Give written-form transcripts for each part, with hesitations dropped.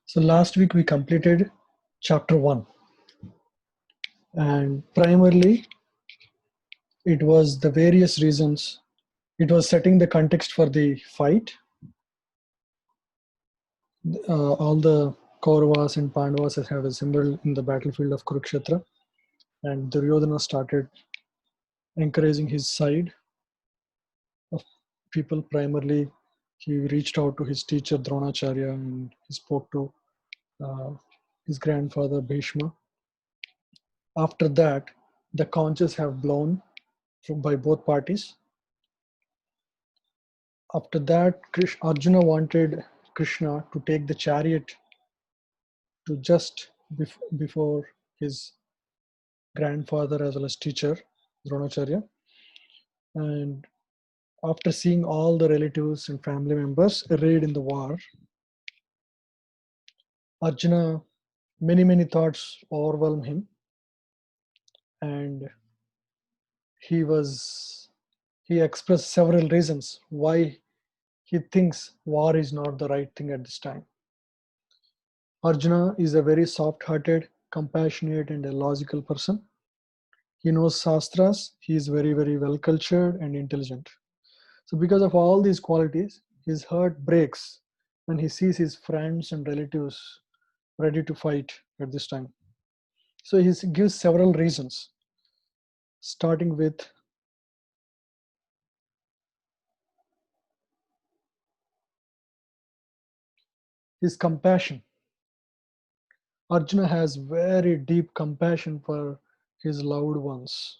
So last week we completed chapter 1, and primarily it was the various reasons. It was setting the context for the fight. All the Kauravas and Pandavas have assembled in the battlefield of Kurukshetra, and Duryodhana started encouraging his side of people. Primarily, he reached out to his teacher Dronacharya and he spoke to uh, his grandfather Bhishma. After that, the conches have blown by both parties. After that, Arjuna wanted Krishna to take the chariot to just before his grandfather as well as teacher, Dronacharya. And after seeing all the relatives and family members arrayed in the war, Arjuna, many thoughts overwhelmed him, and he expressed several reasons why he thinks war is not the right thing at this time. Arjuna is a very soft-hearted, compassionate, and a logical person. He knows Shastras. He is very well cultured and intelligent. So, because of all these qualities, his heart breaks when he sees his friends and relatives ready to fight at this time. So, he gives several reasons, starting with his compassion. Arjuna has very deep compassion for his loved ones,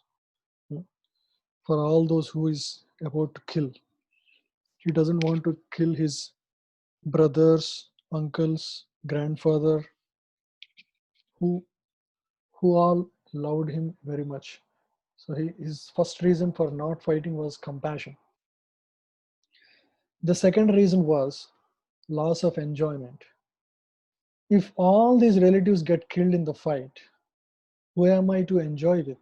for all those who is about to kill. He doesn't want to kill his brothers, uncles, grandfather, who all loved him very much. So his first reason for not fighting was compassion. The second reason was loss of enjoyment. If all these relatives get killed in the fight, who am I to enjoy with?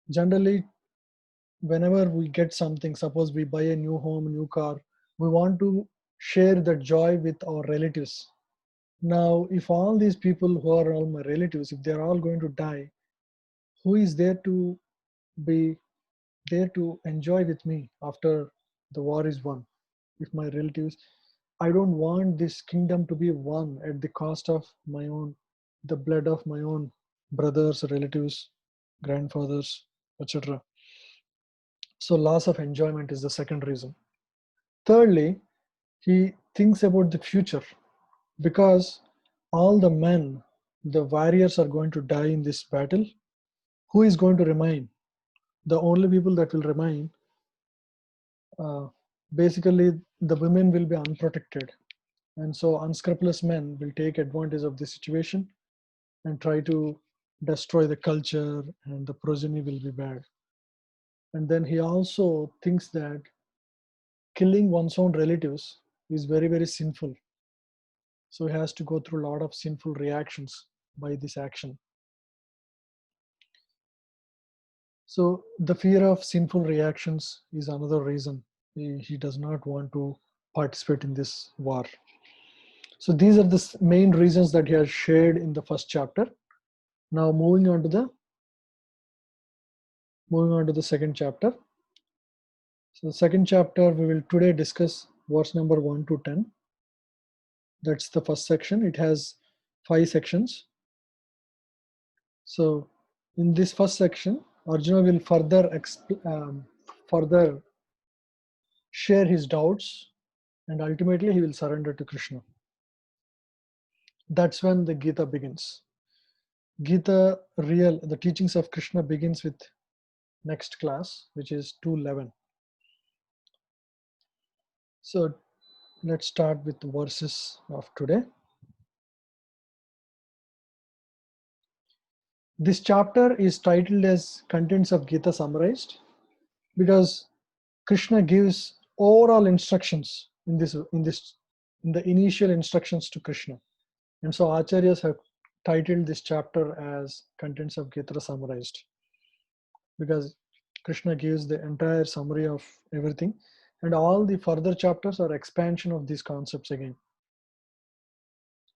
Generally, whenever we get something, suppose we buy a new home, new car, we want to share the joy with our relatives. Now, if all these people who are all my relatives, if they're all going to die, who is there to be there to enjoy with me after the war is won? If my relatives, I don't want this kingdom to be won at the cost of my own, the blood of my own brothers, relatives, grandfathers, etc. So loss of enjoyment is the second reason. Thirdly, he thinks about the future, because all the men, the warriors are going to die in this battle. Who is going to remain? The only people that will remain, uh, basically, the women will be unprotected. And so unscrupulous men will take advantage of the situation and try to destroy the culture, and the progeny will be bad. And then he also thinks that killing one's own relatives is very sinful. So he has to go through a lot of sinful reactions by this action. So the fear of sinful reactions is another reason he does not want to participate in this war. So these are the main reasons that he has shared in the first chapter. Now moving on to the second chapter. So the second chapter, we will today discuss verse number 1 to 10. That's the first section. It has 5 sections. So in this first section, Arjuna will further share his doubts, and ultimately he will surrender to Krishna. That's when the Gita begins. The teachings of Krishna begins with next class, which is 2:11. So let's start with the verses of today. This chapter is titled as Contents of Gita Summarized, because Krishna gives overall instructions in the initial instructions to Krishna. And so Acharyas have titled this chapter as Contents of Gita Summarized, because Krishna gives the entire summary of everything, and all the further chapters are expansion of these concepts again.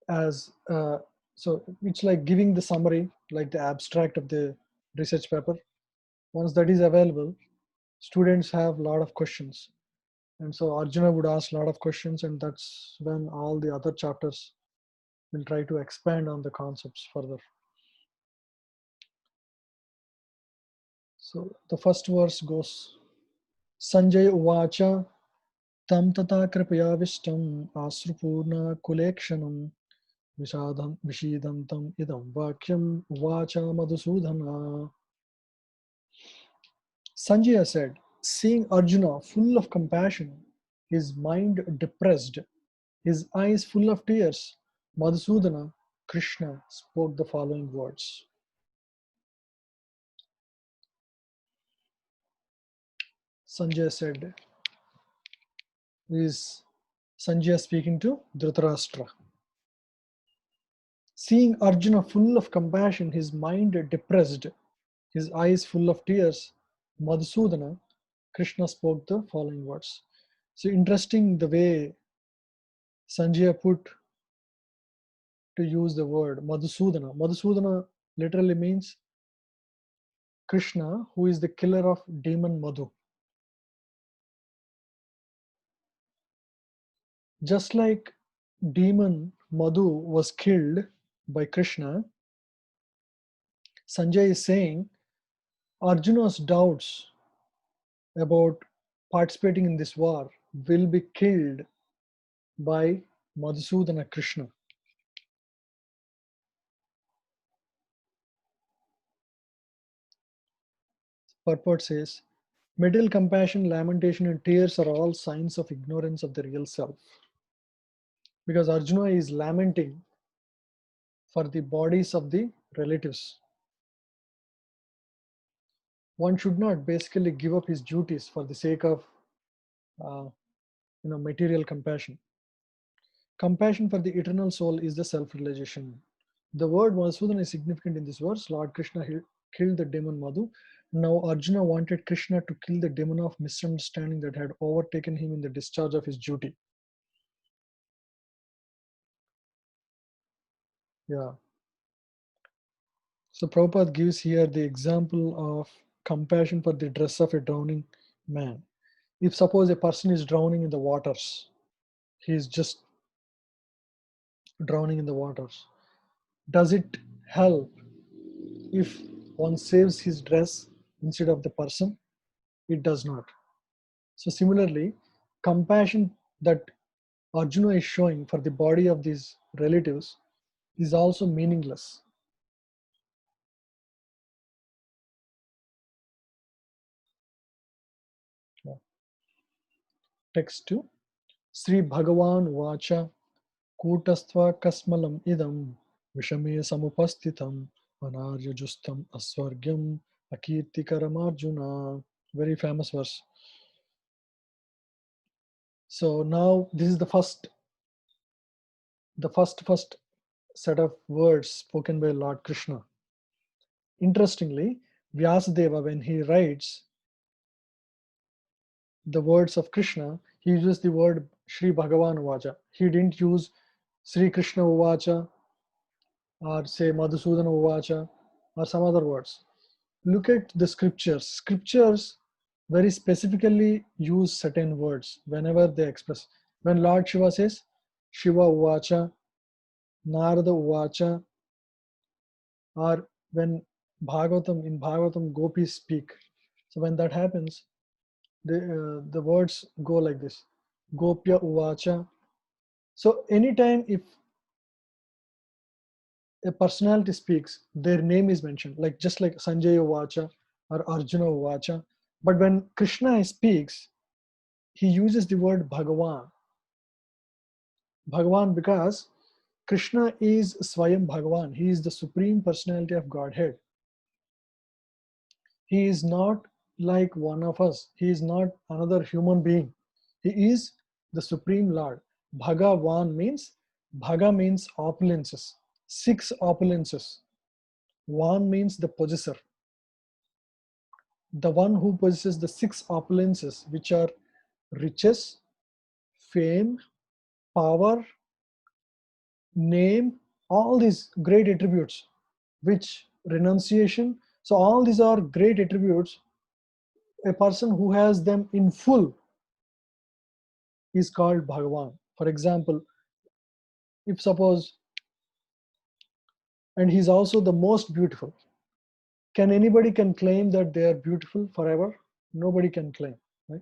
as so it's like giving the summary, like the abstract of the research paper. Once that is available, students have a lot of questions, and so Arjuna would ask a lot of questions, and that's when all the other chapters will try to expand on the concepts further. So the first verse goes, Sanjay Uvacha Tam Tata Kripayavistam Asrupurna Kulekshanam Vishidantam Idam Vakyam Uvacha Madhusudhana. Sanjaya said, seeing Arjuna full of compassion, his mind depressed, his eyes full of tears, Madhusudana, Krishna, spoke the following words. Sanjaya said, is Sanjaya speaking to Dhritarashtra. Seeing Arjuna full of compassion, his mind depressed, his eyes full of tears, Madhusudana, Krishna spoke the following words. So interesting the way Sanjaya put to use the word Madhusudana. Madhusudana literally means Krishna, who is the killer of demon Madhu. Just like demon Madhu was killed by Krishna, Sanjay is saying Arjuna's doubts about participating in this war will be killed by Madhusudana Krishna. Purport says, material compassion, lamentation, and tears are all signs of ignorance of the real self. Because Arjuna is lamenting for the bodies of the relatives. One should not basically give up his duties for the sake of uh, material compassion. Compassion for the eternal soul is the self-realization. The word Madhusudana is significant in this verse. Lord Krishna killed the demon Madhu. Now Arjuna wanted Krishna to kill the demon of misunderstanding that had overtaken him in the discharge of his duty. Yeah. So Prabhupada gives here the example of compassion for the dress of a drowning man. If suppose a person is drowning in the waters, he is just drowning in the waters. Does it help if one saves his dress instead of the person? It does not. So similarly, compassion that Arjuna is showing for the body of these relatives is also meaningless. Text 2. Sri Bhagavan Vacha Kutastva Kasmalam Idam Vishame Samupastitam Anarya Justam Aswargyam Akirtikaram Arjuna. Very famous verse. So now this is the first set of words spoken by Lord Krishna. Interestingly, Vyasadeva, when he writes the words of Krishna, he uses the word Sri Bhagavan Uvacha. He didn't use Sri Krishna Uvacha or say Madhusudana Uvacha or some other words. Look at the scriptures. Scriptures very specifically use certain words whenever they express. When Lord Shiva says Shiva Uvacha, Narada Uvacha, or when in Bhagavatam gopis speak. So when that happens, the words go like this: Gopya Uvacha. So anytime if a personality speaks, their name is mentioned, like just like Sanjay Uvacha or Arjuna Uvacha. But when Krishna speaks, he uses the word Bhagavan. Bhagavan because Krishna is Swayam Bhagavan. He is the supreme personality of Godhead. He is not like one of us. He is not another human being. He is the Supreme Lord. Bhagavan means, Bhaga means opulences, six opulences. Van means the possessor. The one who possesses the six opulences, which are riches, fame, power, name all these great attributes, which renunciation. So all these are great attributes. A person who has them in full is called Bhagavan. For example, if suppose, and he's also the most beautiful. Can anybody can claim that they are beautiful forever? Nobody can claim, right?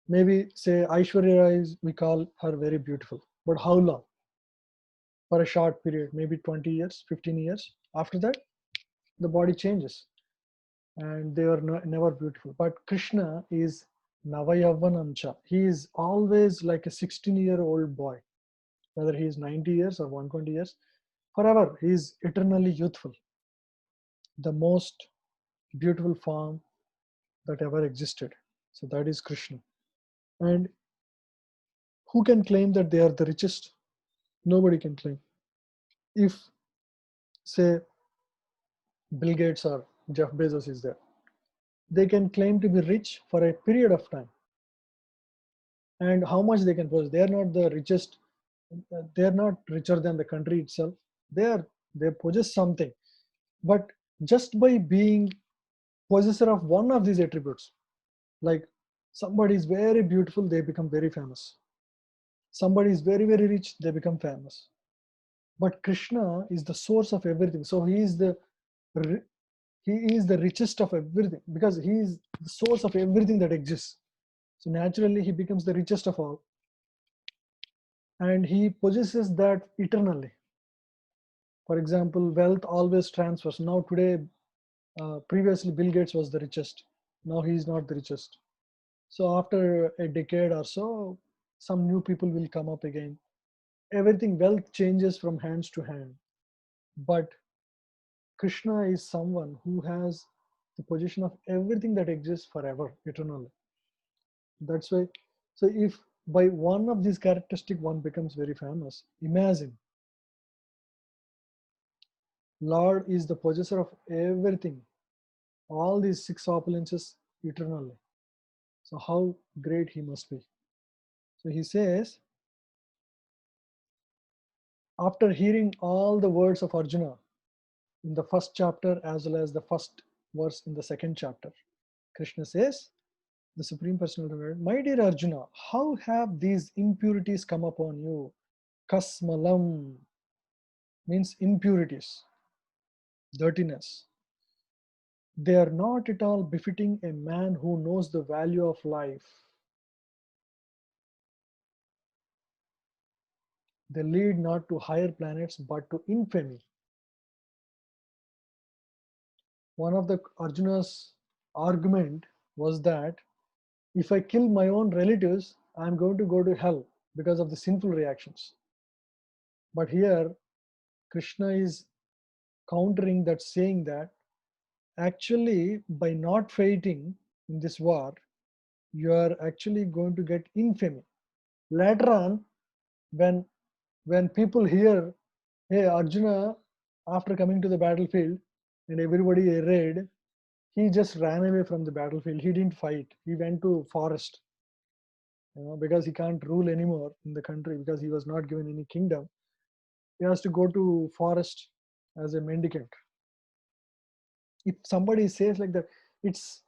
Maybe say Aishwarya Rai, we call her very beautiful, but how long? For a short period, maybe 20 years, 15 years. After that, the body changes and they are never beautiful. But Krishna is Navayavanamcha. He is always like a 16-year-old boy, whether he is 90 years or 120 years. Forever, he is eternally youthful. The most beautiful form that ever existed. So that is Krishna. And who can claim that they are the richest? Nobody can claim. If, say, Bill Gates or Jeff Bezos is there, they can claim to be rich for a period of time. And how much they can possess? They are not the richest. They are not richer than the country itself. They possess something. But just by being possessor of one of these attributes, like somebody is very beautiful, they become very famous. Somebody is very, very rich, they become famous. But Krishna is the source of everything. So he is the richest of everything because he is the source of everything that exists. So naturally he becomes the richest of all, and he possesses that eternally. For example, wealth always transfers. Now today, previously Bill Gates was the richest. Now he is not the richest. So after a decade or so, some new people will come up again. Everything, wealth changes from hands to hand. But Krishna is someone who has the possession of everything that exists forever, eternally. That's why, so if by one of these characteristics one becomes very famous, imagine Lord is the possessor of everything, all these six opulences eternally. So how great he must be. So he says, after hearing all the words of Arjuna in the first chapter as well as the first verse in the second chapter, Krishna says, the Supreme Personality of Godhead, my dear Arjuna, how have these impurities come upon you? Kasmalam means impurities, dirtiness. They are not at all befitting a man who knows the value of life. They lead not to higher planets but to infamy. One of the Arjuna's argument was that if I kill my own relatives, I am going to go to hell because of the sinful reactions. But here, Krishna is countering that, saying that actually by not fighting in this war, you are actually going to get infamy. Later on, when people hear, hey, Arjuna, after coming to the battlefield and everybody arrayed, he just ran away from the battlefield. He didn't fight. He went to forest, because he can't rule anymore in the country because he was not given any kingdom. He has to go to forest as a mendicant. If somebody says like that, it's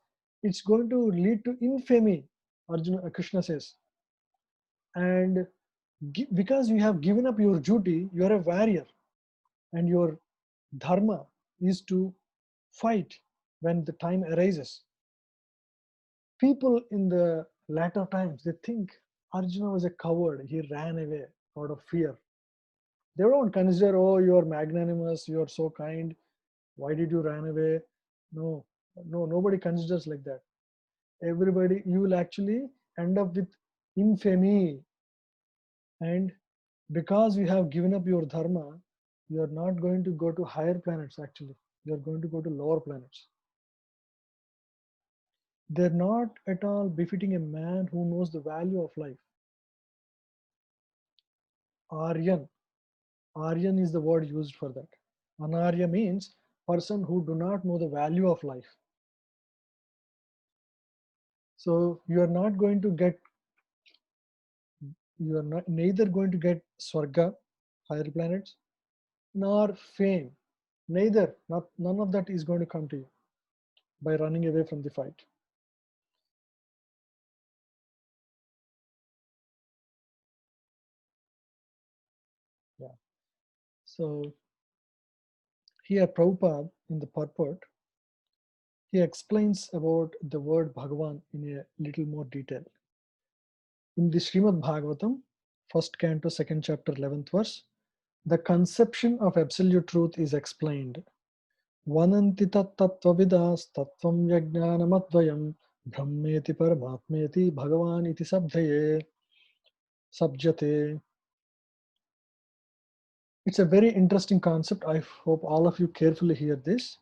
going to lead to infamy. Arjuna, Krishna says, and because you have given up your duty, you are a warrior, and your dharma is to fight when the time arises. People in the latter times, they think Arjuna was a coward. He ran away out of fear. They don't consider, oh, you're magnanimous, you're so kind. Why did you run away? No, no, nobody considers like that. Everybody, you will actually end up with infamy. And because you have given up your dharma, you are not going to go to higher planets actually. You are going to go to lower planets. They're not at all befitting a man who knows the value of life. Aryan. Aryan is the word used for that. Anarya means person who do not know the value of life. So you are not going to get, you are not neither going to get Swarga, higher planets, nor fame. Neither, none of that is going to come to you by running away from the fight. Yeah. So here Prabhupada in the purport, he explains about the word Bhagavan in a little more detail. In the Srimad Bhagavatam, first canto, second chapter, 11th verse, the conception of absolute truth is explained. Vananti tattvavidas tattvam yajnanamadvayam brahmeti paramatmeti bhagavan iti sabjate. It's a very interesting concept. I hope all of you carefully hear this.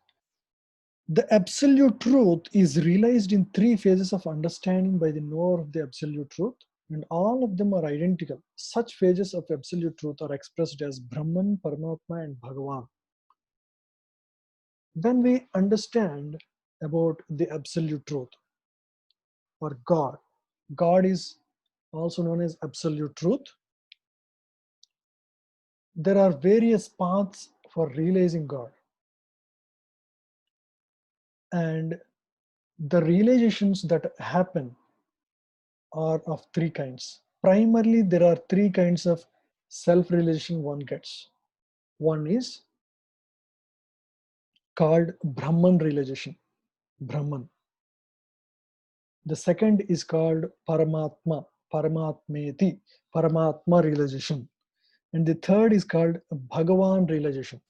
The absolute truth is realized in three phases of understanding by the knower of the absolute truth, and all of them are identical. Such phases of absolute truth are expressed as Brahman, Paramatma, and Bhagavan. When we understand about the absolute truth or God, God is also known as absolute truth. There are various paths for realizing God, and the realizations that happen are of three kinds. Primarily, there are three kinds of self-realization one gets. One is called Brahman realization, Brahman. The second is called Paramatma, Paramatmeti, Paramatma realization. And the third is called Bhagavan realization.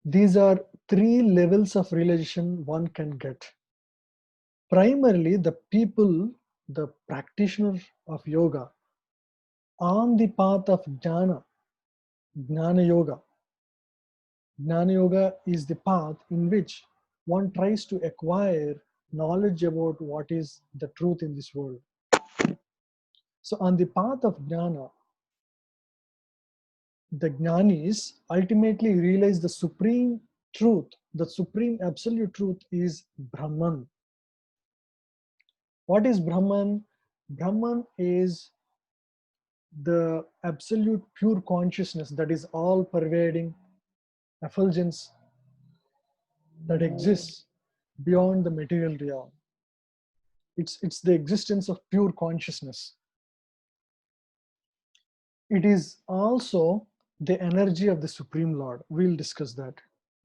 These are three levels of realization one can get. Primarily, the people, the practitioners of yoga, on the path of jnana, jnana yoga. Jnana yoga is the path in which one tries to acquire knowledge about what is the truth in this world. So on the path of jnana, the jnanis ultimately realize the supreme truth. The supreme absolute truth is Brahman. What is Brahman? Brahman is the absolute pure consciousness that is all pervading effulgence that exists beyond the material realm. It's the existence of pure consciousness. It is also the energy of the Supreme Lord. We'll discuss that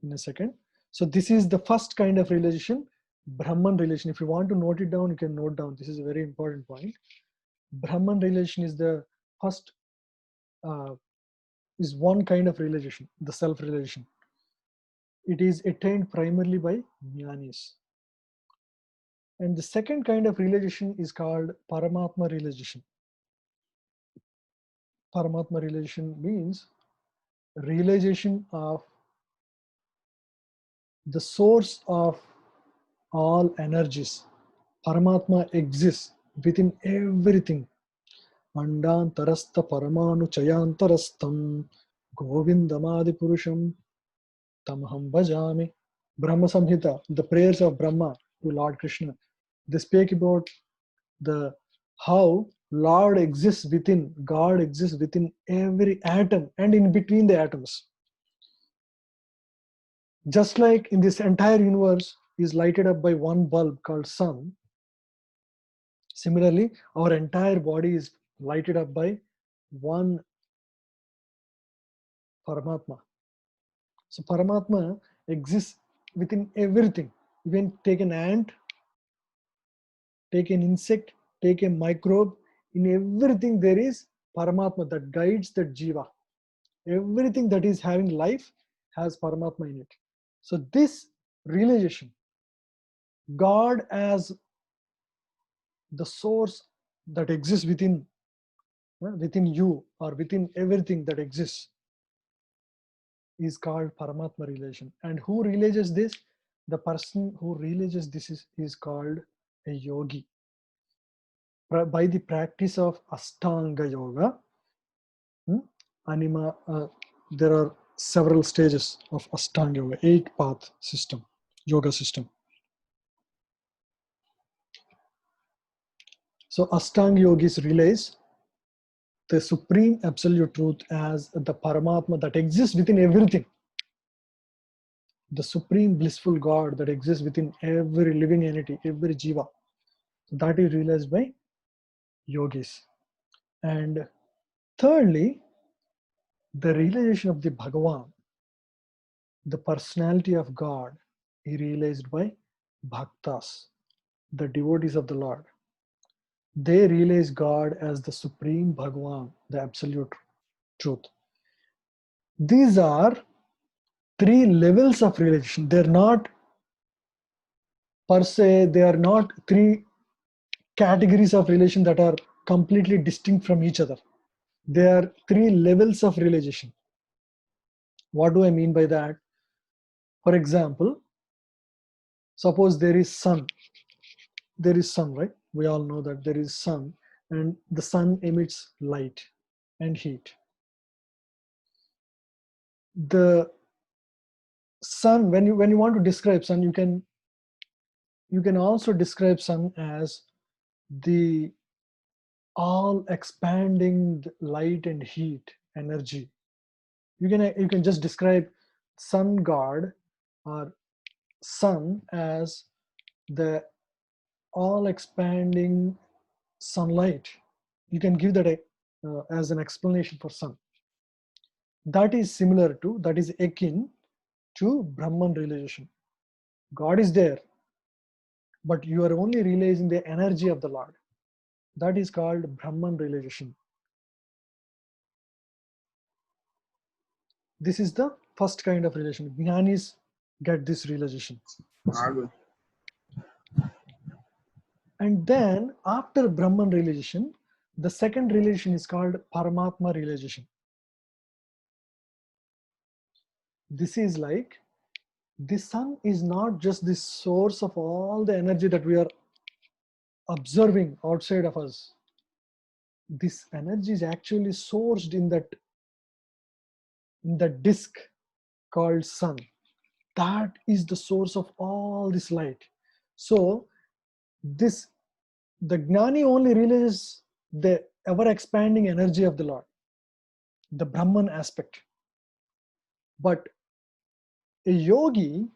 in a second. So this is the first kind of realization, Brahman realization. If you want to note it down, you can note down. This is a very important point. Brahman realization is the first, is one kind of realization, the self-realization. It is attained primarily by jnanis. And the second kind of realization is called Paramatma realization. Paramatma realization means realization of the source of all energies. Paramatma exists within everything. Andantarastha paramanu chayantarastham govindamadi purusham tamaham bhajami. Brahma Samhita, the prayers of Brahma to Lord Krishna, they speak about the how Lord exists within, God exists within every atom and in between the atoms. Just like in this entire universe is lighted up by one bulb called sun, similarly, our entire body is lighted up by one Paramatma. So Paramatma exists within everything. Even take an ant, take an insect, take a microbe, in everything there is Paramatma that guides that Jiva. Everything that is having life has Paramatma in it. So this realization, God as the source that exists within you or within everything that exists, is called Paramatma realization. And who realizes this? The person who realizes this is called a yogi. By the practice of Ashtanga Yoga, Anima, there are several stages of Ashtanga Yoga, 8-path system, yoga system. So Ashtanga yogis realize the supreme absolute truth as the Paramatma that exists within everything, the supreme blissful God that exists within every living entity, every jiva. That is realized by yogis. And thirdly, the realization of the Bhagavan, the personality of God, is realized by bhaktas, the devotees of the Lord. They realize God as the supreme Bhagavan, the absolute truth. These are three levels of realization. They're not per se, they are not three categories of relation that are completely distinct from each other. They are three levels of realization. What do I mean by that? For example, suppose there is sun. There is sun, right? We all know that there is sun, and the sun emits light and heat. The sun, when you want to describe sun, you can also describe sun as the all expanding light and heat energy. You can just describe sun god or sun as the all expanding sunlight. You can give that as an explanation for sun. That is similar to, that is akin to Brahman realization. God is there, but you are only realizing the energy of the Lord. That is called Brahman realization. This is the first kind of realization. Jnanis get this realization. And then after Brahman realization, the second realization is called Paramatma realization. This is like, the sun is not just the source of all the energy that we are observing outside of us. This energy is actually sourced in that disk called sun. That is the source of all this light. So this, the Gnani only realizes the ever expanding energy of the Lord, the Brahman aspect. But a yogi,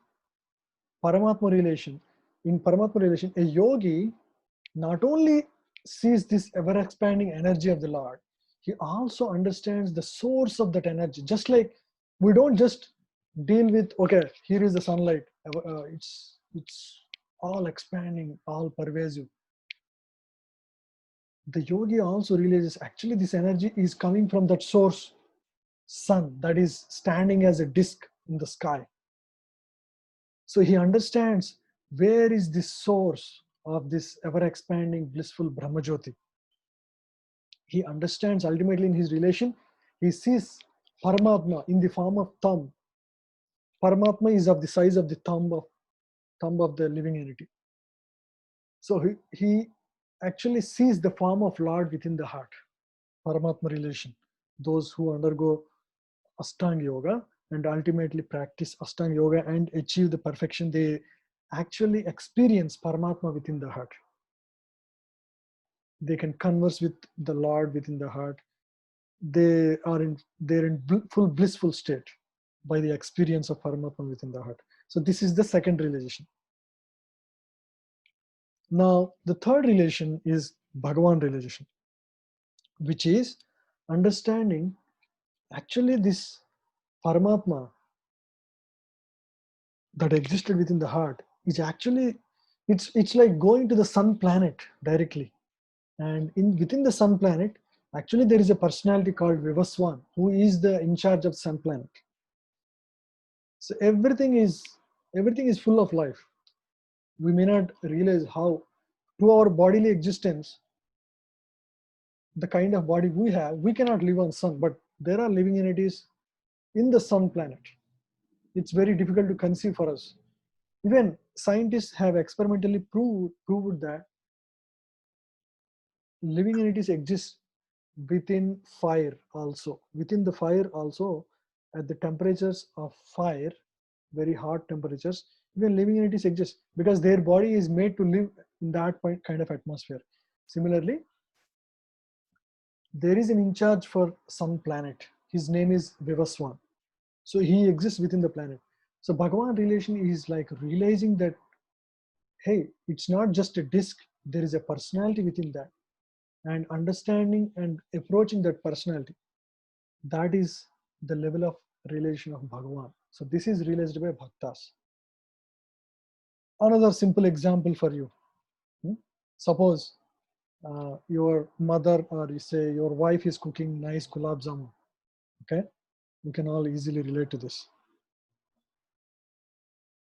Paramatma relation, in Paramatma relation, a yogi not only sees this ever expanding energy of the Lord, he also understands the source of that energy. Just like we don't just deal with, okay, here is the sunlight, it's all expanding, all pervasive. The yogi also realizes actually this energy is coming from that source, sun, that is standing as a disk in the sky. So he understands where is the source of this ever expanding blissful Brahmajyoti. He understands ultimately in his relation, he sees Paramatma in the form of thumb. Paramatma is of the size of the thumb of the living entity. So he actually sees the form of Lord within the heart. Paramatma relation. Those who undergo Ashtanga Yoga and ultimately practice Ashtanga Yoga and achieve the perfection, they actually experience Paramatma within the heart. They can converse with the Lord within the heart. They're in full blissful state by the experience of Paramatma within the heart. So this is the second realization. Now the third realization is Bhagavan realization, which is understanding actually this Paramatma that existed within the heart is actually, it's like going to the sun planet directly. And within the sun planet, actually there is a personality called Vivaswan who is the in charge of sun planet. So everything is full of life. We may not realize how, to our bodily existence, the kind of body we have, we cannot live on sun, but there are living entities in the sun planet. It's very difficult to conceive for us. Even scientists have experimentally proved that living entities exist within fire also. Within the fire also, at the temperatures of fire, very hot temperatures, even living entities exist because their body is made to live in that kind of atmosphere. Similarly, There is an in charge for some planet. His name is Vivaswan. So he exists within the planet. So Bhagavan relation is like realizing that, hey, it's not just a disk, there is a personality within that, and understanding and approaching that personality. That is the level of relation of Bhagavan. So this is realized by bhaktas. Another simple example for you. Hmm? Suppose your mother, or you say your wife, is cooking nice gulab jamun. Okay, you can all easily relate to this.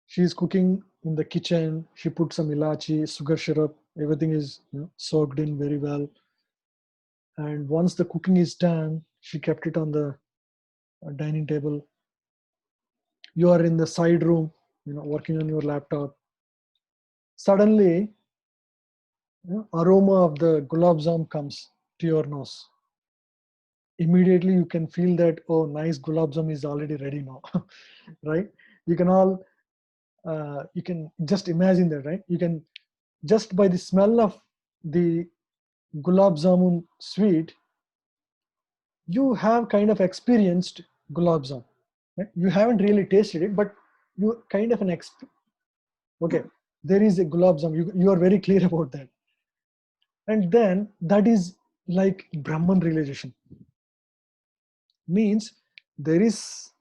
She is cooking in the kitchen. She put some ilachi, sugar syrup. Everything is soaked in very well. And once the cooking is done, she kept it on the dining table. You are in the side room, working on your laptop. Suddenly, aroma of the gulab jam comes to your nose. Immediately, you can feel that, oh, nice gulab jam is already ready now, right? You can all, you can just imagine that, right? You can just by the smell of the gulab jamun sweet, you have kind of experienced gulab jamun. Right? You haven't really tasted it, but you kind of okay, there is a gulab jamun. You are very clear about that. And then that is like Brahman realization. Means there is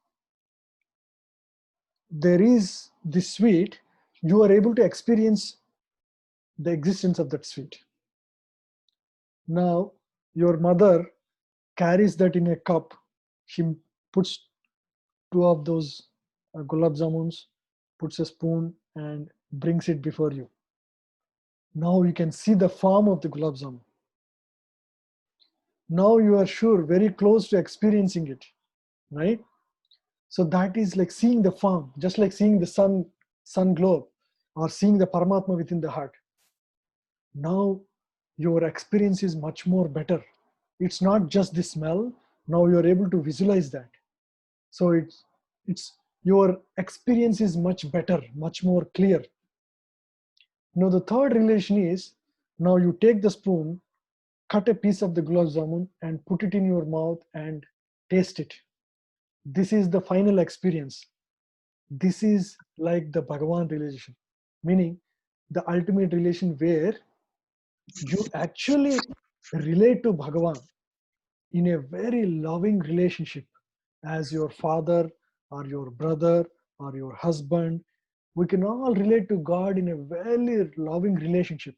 the sweet, you are able to experience the existence of that sweet. Now your mother carries that in a cup. She puts two of those gulab jamuns, puts a spoon and brings it before you. Now you can see the form of the gulab jamun. Now you are sure very close to experiencing it, right? So that is like seeing the form, just like seeing the sun globe, or seeing the Paramatma within the heart. Now your experience is much more better. It's not just the smell. Now you're able to visualize that. So it's your experience is much better, much more clear. Now the third relation is, now you take the spoon, cut a piece of the gulab jamun and put it in your mouth and taste it. This is the final experience. This is like the Bhagavan realization, meaning the ultimate relation where you actually relate to Bhagavan in a very loving relationship as your father or your brother or your husband. We can all relate to God in a very loving relationship.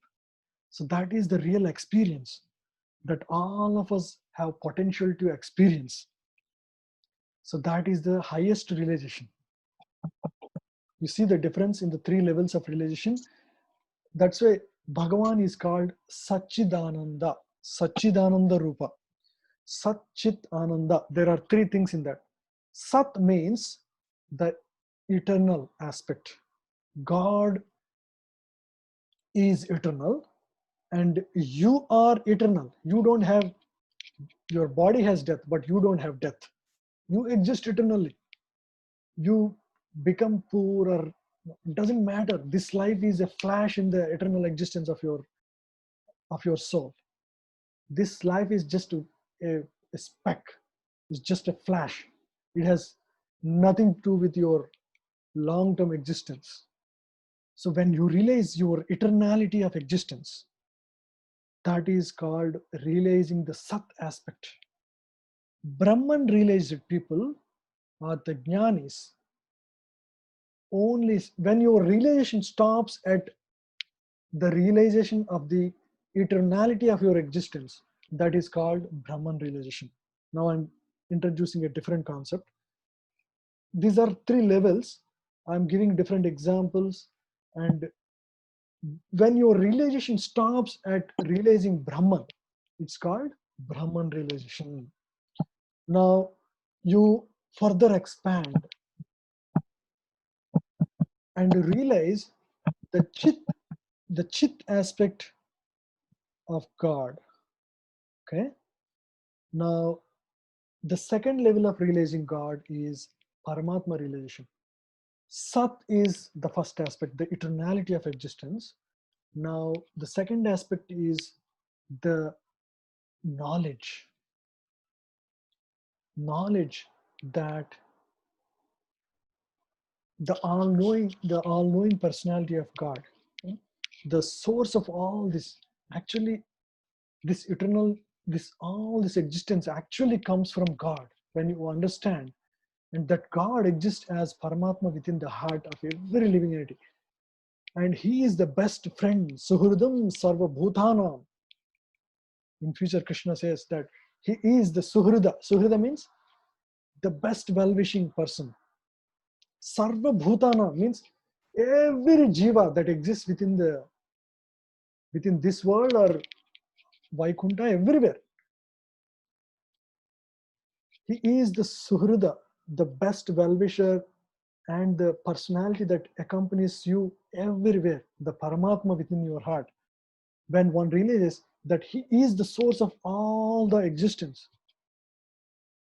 So that is the real experience that all of us have potential to experience. So that is the highest realization. You see the difference in the three levels of realization. That's why Bhagavan is called Satchidananda, Satchidananda Rupa. Sat Chit Ananda. There are three things in that. Sat means the eternal aspect. God is eternal and you are eternal. You don't have, your body has death, but you don't have death. You exist eternally. You become poor or doesn't matter. This life is a flash in the eternal existence of your soul. This life is just a speck. It's just a flash. It has nothing to do with your long-term existence. So when you realize your eternality of existence, that is called realizing the Sat aspect. Brahman realized people are the jnanis. Only when your realization stops at the realization of the eternality of your existence, that is called Brahman realization. Now I'm introducing a different concept. These are three levels. I'm giving different examples, and when your realization stops at realizing Brahman, it's called Brahman realization. Now you further expand and realize the chit aspect of God. Okay. Now the second level of realizing God is Paramatma realization. Sat is the first aspect, the eternality of existence. Now the second aspect is the knowledge. knowledge that the all knowing personality of God, the source of all this, actually this eternal, this all this existence actually comes from God. When you understand, and that God exists as Paramatma within the heart of every living entity, and He is the best friend, Suhridam Sarva Bhutanam. In future, Krishna says that He is the Suhrida. Suhrida means the best well-wishing person. Sarva Bhutana means every jiva that exists within this world or Vaikunta, everywhere. He is the Suhrida, the best well-wisher, and the personality that accompanies you everywhere, the Paramatma within your heart. When one realizes that He is the source of all the existence,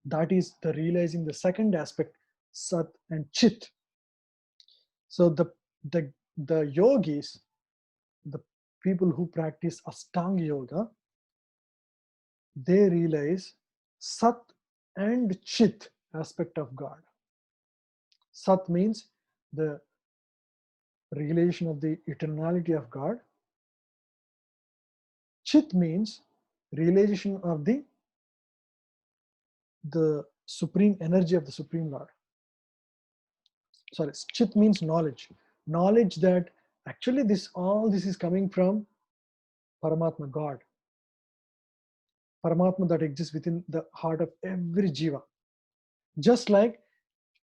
that is the realizing the second aspect, Sat and Chit. So the the yogis, the people who practice Ashtanga Yoga, they realize Sat and Chit aspect of God. Sat means the realization of the eternality of God. Chit means realization of the supreme energy of the Supreme Lord. Sorry, Chit means knowledge. Knowledge that actually all this is coming from Paramatma, God. Paramatma that exists within the heart of every jiva. Just like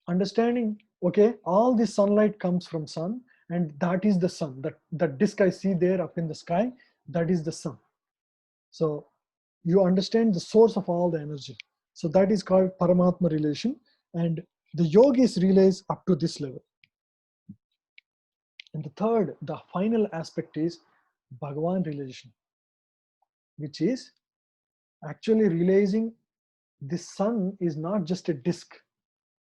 understanding, okay, all this sunlight comes from sun, and that is the sun. That disk I see there up in the sky, that is the sun. So you understand the source of all the energy. So that is called Paramatma relation, and the yogis realize up to this level. And the final aspect is Bhagavan realization, which is actually realizing this sun is not just a disk,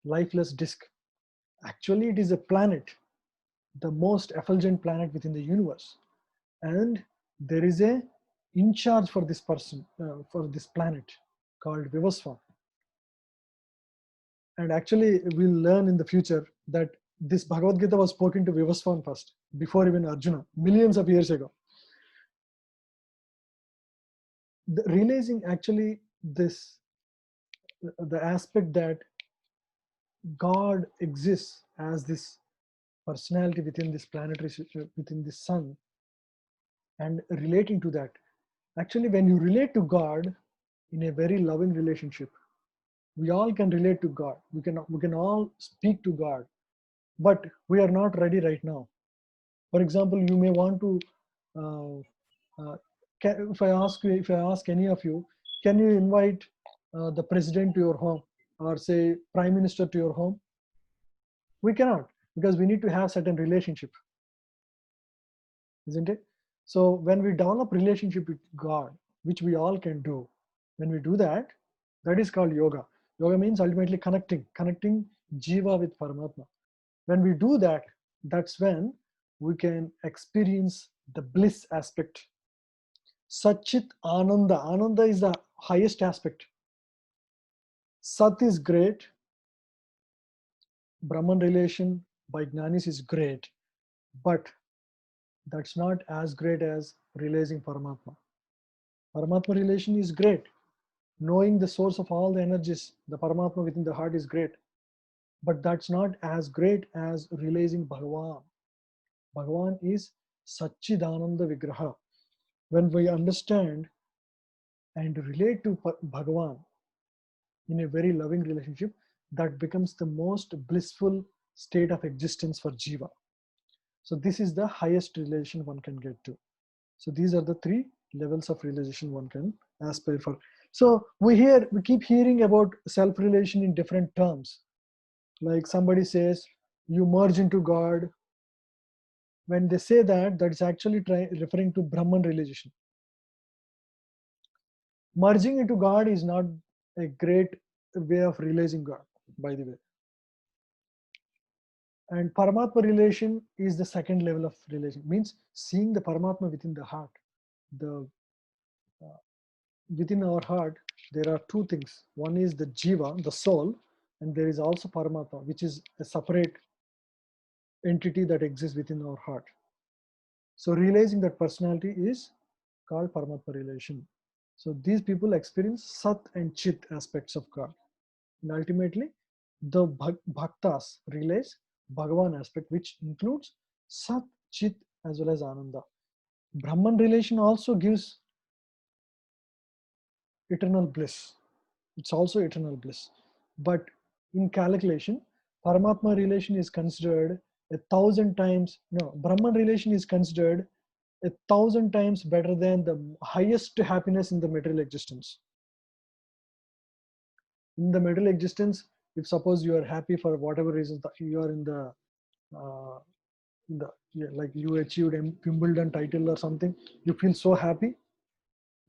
lifeless disk. Actually, it is a planet, the most effulgent planet within the universe. And there is a in charge for this person, for this planet, called Vivaswan. And actually, we'll learn in the future that this Bhagavad Gita was spoken to Vivaswan first, before even Arjuna, millions of years ago. Realizing actually the aspect that God exists as this personality within this planetary, within this sun, and relating to that. Actually, when you relate to God in a very loving relationship, we all can relate to God. We can all speak to God, but we are not ready right now. For example, you may want to. If I ask any of you, can you invite the president to your home, or say prime minister to your home? We cannot, because we need to have certain relationship, isn't it? So when we develop relationship with God, which we all can do, when we do that, that is called yoga. Yoga means ultimately connecting jiva with Paramatma. When we do that, that's when we can experience the bliss aspect. Satchit Ananda. Ananda is the highest aspect. Sat is great. Brahman relation by Jnanis is great. But that's not as great as realizing Paramatma. Paramatma relation is great. Knowing the source of all the energies, the Paramatma within the heart is great. But that's not as great as realizing Bhagavan. Bhagavan is Satchidananda Vigraha. When we understand and relate to Bhagavan in a very loving relationship, that becomes the most blissful state of existence for Jiva. So this is the highest realization one can get to. So these are the three levels of realization one can aspire for. So we keep hearing about self-realization in different terms. Like somebody says, you merge into God. When they say that, that's actually referring to Brahman realization. Merging into God is not a great way of realizing God, by the way. And Paramatma relation is the second level of relation, means seeing the Paramatma within the heart, the within our heart, there are two things. One is the jiva, the soul, and there is also Paramatma, which is a separate entity that exists within our heart. So realizing that personality is called Paramatma relation. So these people experience Sat and Chit aspects of God. And ultimately, the Bhaktas realize Bhagavan aspect, which includes Sat, Chit as well as Ananda. Brahman relation also gives eternal bliss. It's also eternal bliss. But in calculation, Paramatma relation is considered 1,000 times, no, Brahman relation is considered 1,000 times better than the highest happiness in the material existence. In the material existence, if suppose you are happy for whatever reasons that you are uh, yeah, like you achieved a Wimbledon title or something, you feel so happy,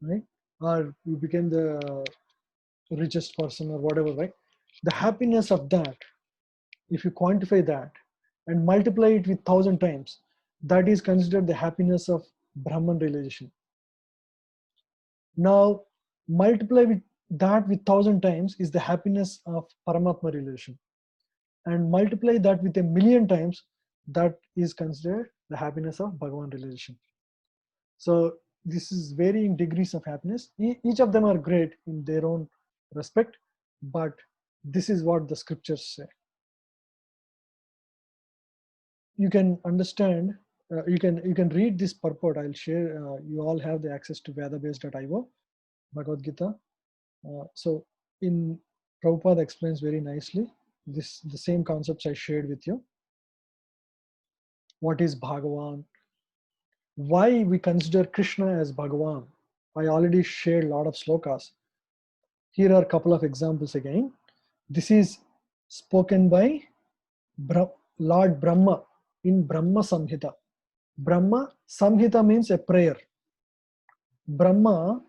right? Or you became the richest person or whatever, right? The happiness of that, if you quantify that and multiply it with 1,000 times, that is considered the happiness of Brahman realization. Now, multiply with that with 1,000 times is the happiness of Paramatma realization. And multiply that with 1,000,000 times, that is considered the happiness of Bhagavan realization. So this is varying degrees of happiness. Each of them are great in their own respect, but this is what the scriptures say. You can understand, you can read this purport. I'll share, you all have the access to vedabase.io, Bhagavad Gita. So in Prabhupada explains very nicely the same concepts I shared with you. What is Bhagavan? Why we consider Krishna as Bhagavan? I already shared a lot of slokas. Here are a couple of examples again. This is spoken by Lord Brahma in Brahma Samhita. Brahma Samhita means a prayer. Brahma,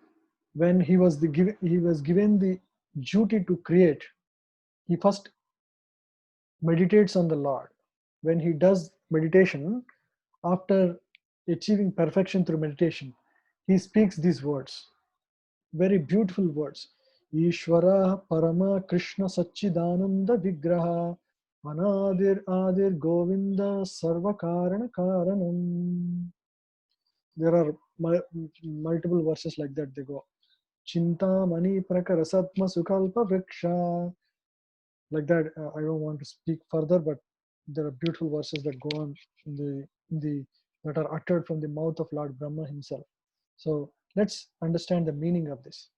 when he was given the duty to create, he first meditates on the Lord. When he does meditation, after achieving perfection through meditation, he speaks these words, very beautiful words. Ishvara Parama Krishna Sachidananda Vigraha Anadir Adir Govinda Sarva Karana Karanam. There are multiple verses like that. They go Chintamani Prakarasatma Sukalpa Vriksha. Like that, I don't want to speak further, but there are beautiful verses that go on in the that are uttered from the mouth of Lord Brahma himself. So let's understand the meaning of this.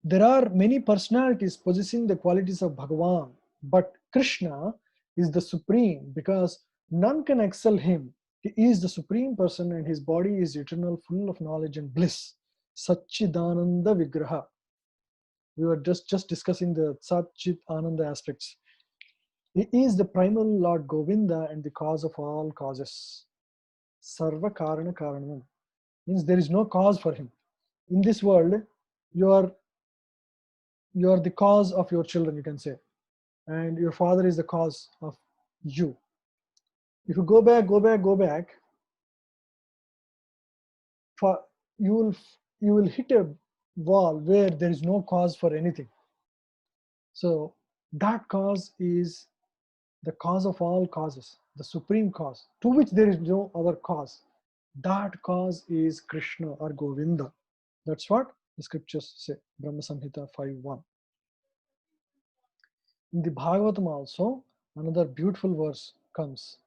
There are many personalities possessing the qualities of Bhagavan, but Krishna is the supreme because none can excel him. He is the supreme person and his body is eternal, full of knowledge and bliss. Satchidananda Vigraha. We were just discussing the Sat Chit Ananda aspects. He is the primal Lord Govinda and the cause of all causes. Sarva Karana Karanam means there is no cause for him. In this world, you are the cause of your children, you can say, and your father is the cause of you. If you go back, for you will hit a wall where there is no cause for anything. So that cause is the cause of all causes, the supreme cause, to which there is no other cause. That cause is Krishna or Govinda. That's what the scriptures say, Brahma Samhita 5.1. In the Bhagavatam also, another beautiful verse comes.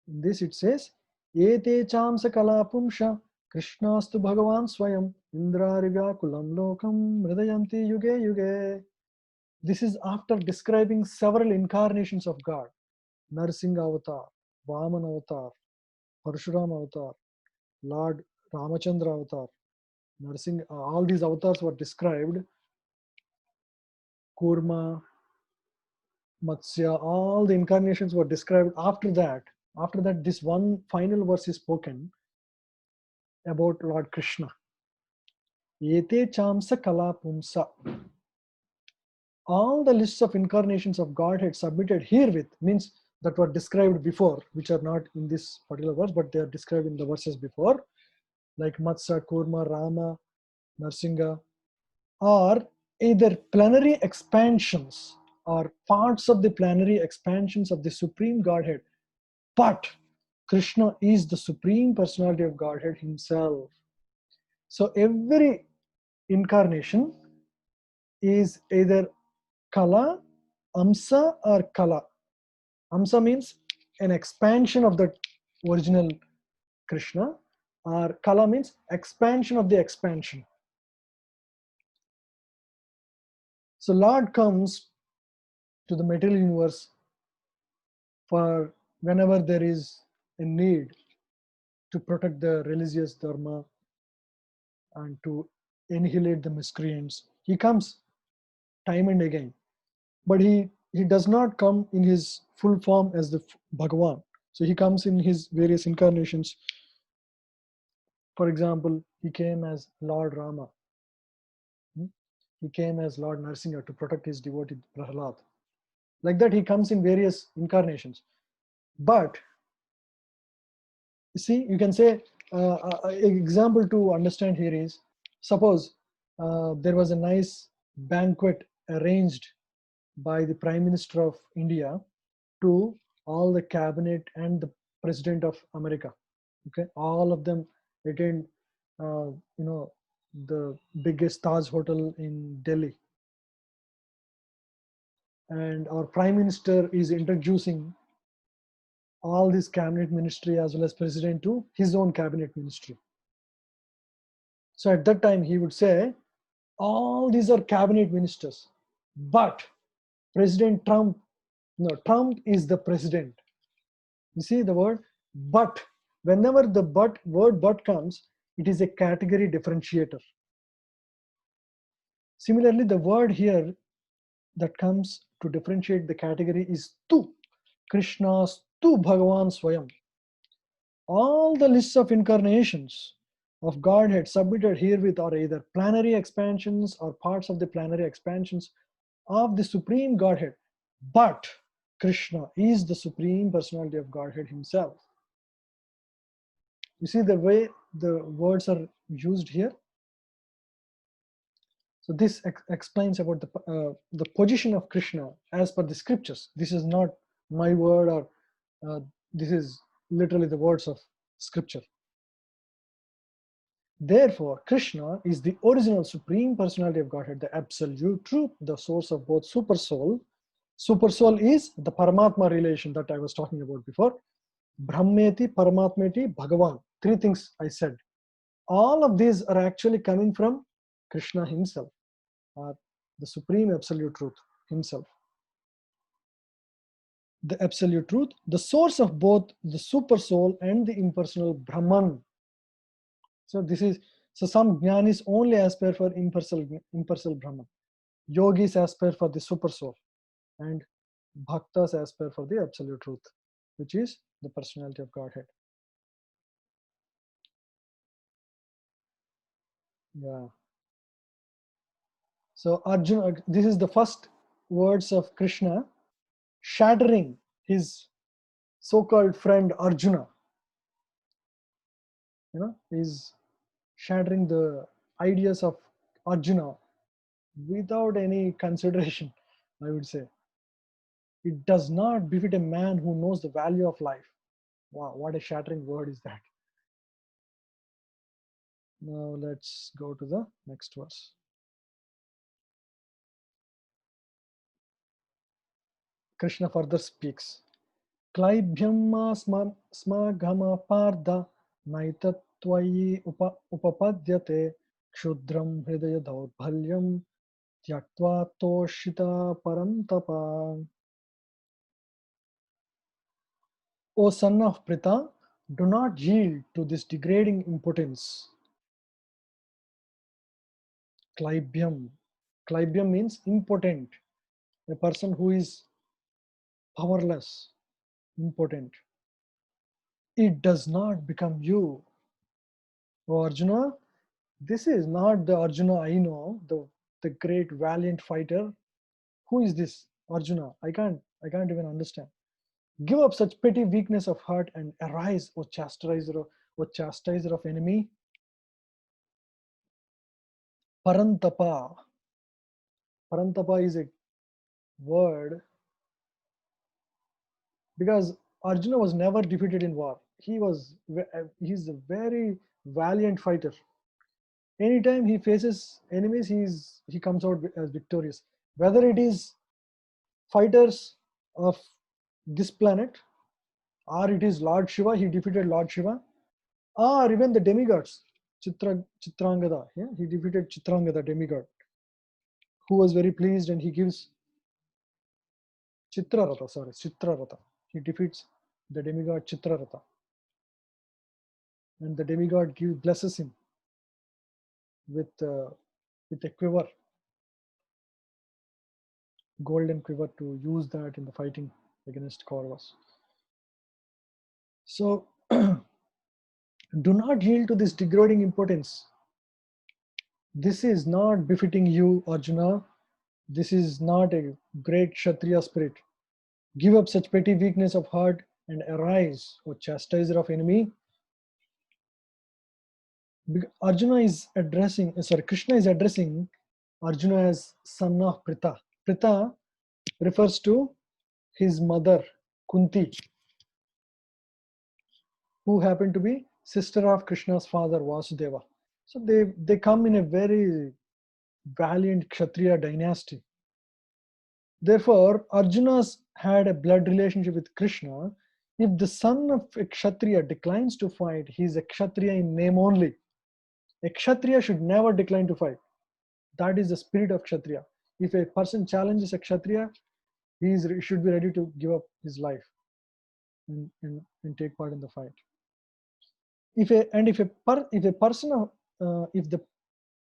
In this it says, Ete chamsa kalapumsha Krishnastu Bhagavan Swayam Indrarivyakulam Lokam Mridayanti Yuge Yuge. This is after describing several incarnations of God. Narsingha Avatar, Vaman Avatar, Parshuram Avatar, Lord Ramachandra Avatar, all these avatars were described. Kurma, Matsya, all the incarnations were described after that. After that, this one final verse is spoken about Lord Krishna. Ete chamsa kala pumsa. All the lists of incarnations of Godhead submitted herewith means that were described before, which are not in this particular verse, but they are described in the verses before, like Matsya, Kurma, Rama, Narsinga, are either plenary expansions or parts of the plenary expansions of the Supreme Godhead. But Krishna is the Supreme Personality of Godhead Himself. So every incarnation is either Kala, Amsa, or Kala. Amsa means an expansion of the original Krishna, or Kala means expansion of the expansion. So Lord comes to the material universe for whenever there is a need to protect the religious dharma and to annihilate the miscreants. He comes time and again, but he does not come in his full form as the Bhagavan. So he comes in his various incarnations. For example, he came as Lord Rama. He came as Lord Narsinga to protect his devotee Prahlad. Like that, he comes in various incarnations. But see, you can say an example to understand here is, suppose there was a nice banquet arranged by the Prime Minister of India to all the cabinet and the President of America. Okay, all of them attend, the biggest Taj hotel in Delhi, and our Prime Minister is introducing all this cabinet ministry as well as president to his own cabinet ministry. So at that time he would say, all these are cabinet ministers, but President Trump, no, Trump is the president. You see the word but. Whenever the word but comes, it is a category differentiator. Similarly, the word here that comes to differentiate the category is tu. Krishna's tu Bhagavan Swayam. All the lists of incarnations of Godhead submitted herewith are either plenary expansions or parts of the plenary expansions of the Supreme Godhead. But Krishna is the Supreme Personality of Godhead Himself. You see the way the words are used here? So this explains about the position of Krishna as per the scriptures. This is not my word, or this is literally the words of scripture. Therefore, Krishna is the original Supreme Personality of Godhead, the absolute truth, the source of both super soul. Super soul is the Paramatma relation that I was talking about before. Brahmeti, Paramatmeti, Bhagavan. Three things I said. All of these are actually coming from Krishna himself, or the Supreme Absolute Truth himself. The Absolute Truth, the source of both the super soul and the impersonal Brahman. So some jnanis only aspire for impersonal Brahman. Yogis aspire for the super soul, and bhaktas aspire for the absolute truth, which is the personality of Godhead. Yeah. So Arjuna, this is the first words of Krishna shattering his so-called friend Arjuna. He's shattering the ideas of Arjuna without any consideration, I would say. It does not befit a man who knows the value of life. Wow, what a shattering word is that. Now let's go to the next verse. Krishna further speaks. Klaibhyam smagama parda naitatvayi upapadyate kshudram hridaya daubhalyam tyaktva toshita parantapa. O son of Pritha, do not yield to this degrading impotence. Klaibhyam. Klaibhyam means impotent, a person who is powerless, impotent. It does not become you. O Arjuna, this is not the Arjuna I know, the great valiant fighter. Who is this Arjuna? I can't even understand. Give up such petty weakness of heart and arise, O chastiser of enemy. Parantapa. Parantapa is a word because Arjuna was never defeated in war. He's a very valiant fighter. Anytime he faces enemies, he comes out as victorious. Whether it is fighters of this planet, or it is Lord Shiva, he defeated Lord Shiva, or even the demigods, Chitrangada. Yeah, he defeated Chitrangada demigod, who was very pleased, and he gives Chitraratha. Sorry, Chitraratha. He defeats the demigod Chitraratha, and the demigod blesses him with a quiver, golden quiver, to use that in the fighting against Kauravas. So do not yield to this degrading importance. This is not befitting you, Arjuna. This is not a great Kshatriya spirit. Give up such petty weakness of heart and arise, O chastiser of enemy. Krishna is addressing Arjuna as son of Pritha. Pritha refers to his mother, Kunti, who happened to be sister of Krishna's father, Vasudeva. So they come in a very valiant Kshatriya dynasty. Therefore, Arjuna's had a blood relationship with Krishna. If the son of a Kshatriya declines to fight, he is a Kshatriya in name only. A Kshatriya should never decline to fight. That is the spirit of Kshatriya. If a person challenges a Kshatriya, he should be ready to give up his life and take part in the fight. If the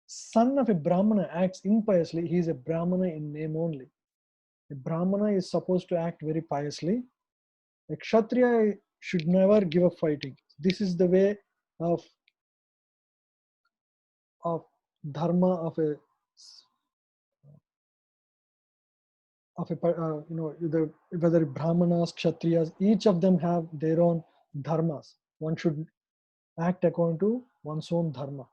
son of a Brahmana acts impiously, he is a Brahmana in name only. A Brahmana is supposed to act very piously. A Kshatriya should never give up fighting. This is the way of dharma whether Brahmanas, Kshatriyas, each of them have their own dharmas. One should act according to one's own dharma.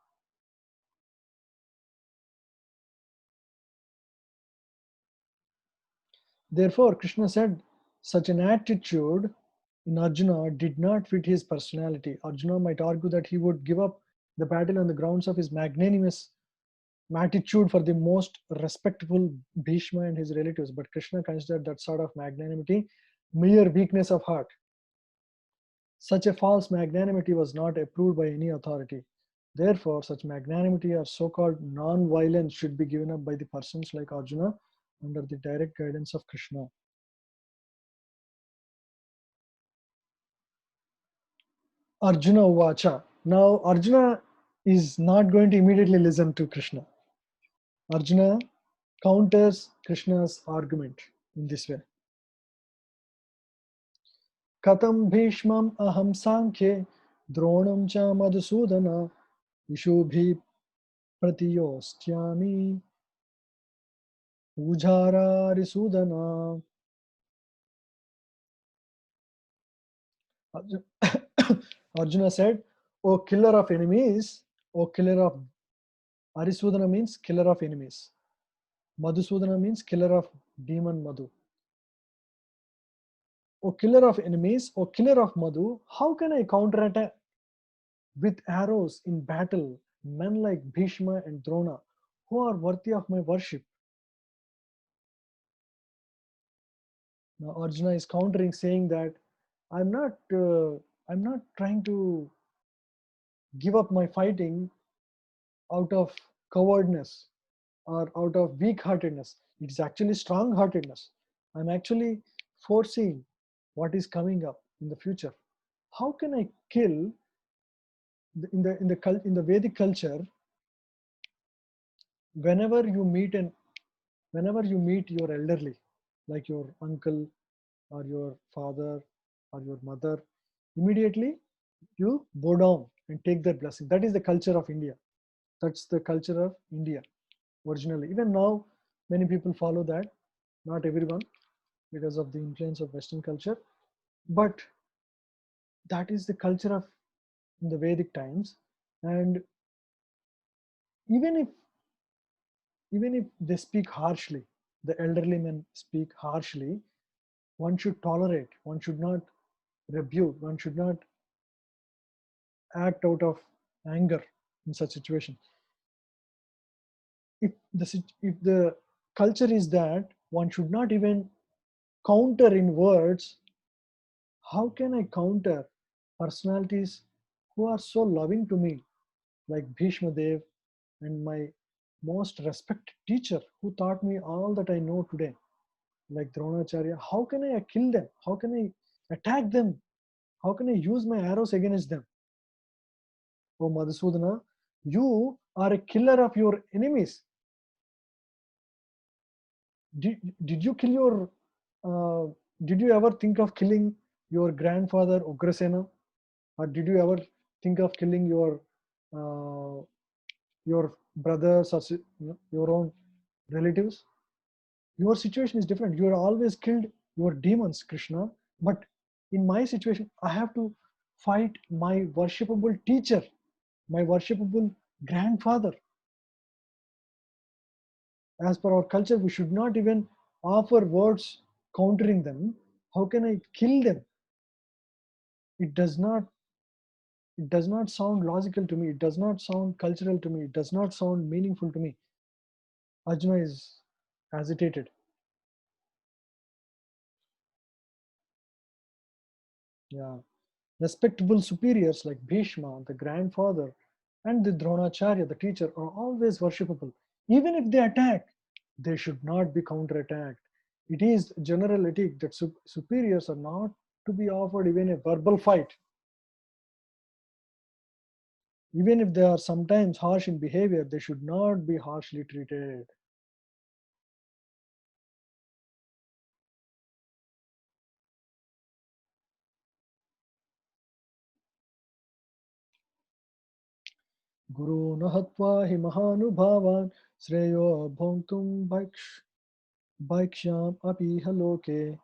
Therefore, Krishna said such an attitude in Arjuna did not fit his personality. Arjuna might argue that he would give up the battle on the grounds of his magnanimous attitude for the most respectful Bhishma and his relatives, but Krishna considered that sort of magnanimity mere weakness of heart. Such a false magnanimity was not approved by any authority. Therefore, such magnanimity or so-called non-violence should be given up by the persons like Arjuna under the direct guidance of Krishna. Arjuna Uvacha. Now, Arjuna is not going to immediately listen to Krishna. Arjuna counters Krishna's argument in this way. Katam Bhishmam aham sankhye dronam cha madhusudana ishubhi pratiyostyami ujhararisudana. Arjuna said, O killer of enemies, O killer of Arisudana means killer of enemies. Madhusudana means killer of demon Madhu. O killer of enemies, O killer of Madhu, how can I counterattack with arrows in battle men like Bhishma and Drona who are worthy of my worship? Now Arjuna is countering, saying that I'm not trying to give up my fighting out of cowardness or out of weak-heartedness. It's actually strong-heartedness. I'm actually foreseeing what is coming up in the future. How can I kill in the Vedic culture? Whenever you meet your elderly, like your uncle or your father or your mother, immediately you bow down and take their blessing. That is the culture of India. That's the culture of India originally. Even now, many people follow that. Not everyone, because of the influence of Western culture. But that is the culture of in the Vedic times. And even if even if they speak harshly, the elderly men speak harshly, one should tolerate, one should not rebuke, one should not act out of anger in such situation. If the culture is that one should not even counter in words, how can I counter personalities who are so loving to me, like Bhishma Dev and my most respected teacher who taught me all that I know today, like Dronacharya? How can I kill them? How can I attack them? How can I use my arrows against them? Oh Madhusudana, you are a killer of your enemies. Did you kill your uh, did you ever think of killing your grandfather Ugrasena, or did you ever think of killing uh, your brothers or your own relatives? Your situation is different. You are always killed your demons, Krishna. But in my situation, I have to fight my worshipable teacher, my worshipable grandfather. As per our culture, we should not even offer words countering them. How can I kill them? It does not it does not sound logical to me. It does not sound cultural to me. It does not sound meaningful to me. Arjuna is agitated. Yeah. Respectable superiors like Bhishma, the grandfather, and the Dronacharya, the teacher, are always worshipable. Even if they attack, they should not be counterattacked. It is general ethic that superiors are not to be offered even a verbal fight. Even if they are sometimes harsh in behavior, they should not be harshly treated. Guru nahatva hi mahanubhavan Sreyo bhontum bhaikshyam api haloke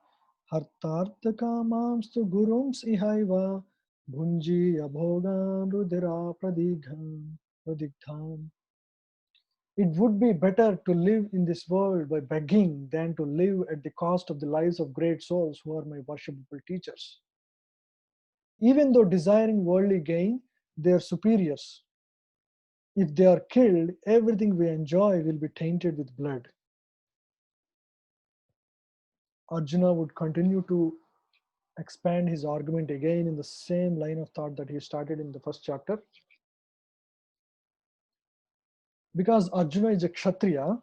hartarthakamamstu gurums ihaiva bhunji abhogan rudira pradigdham. It would be better to live in this world by begging than to live at the cost of the lives of great souls who are my worshipable teachers. Even though desiring worldly gain, they are superiors. If they are killed, everything we enjoy will be tainted with blood. Arjuna would continue to expand his argument again in the same line of thought that he started in the first chapter. Because Arjuna is a Kshatriya,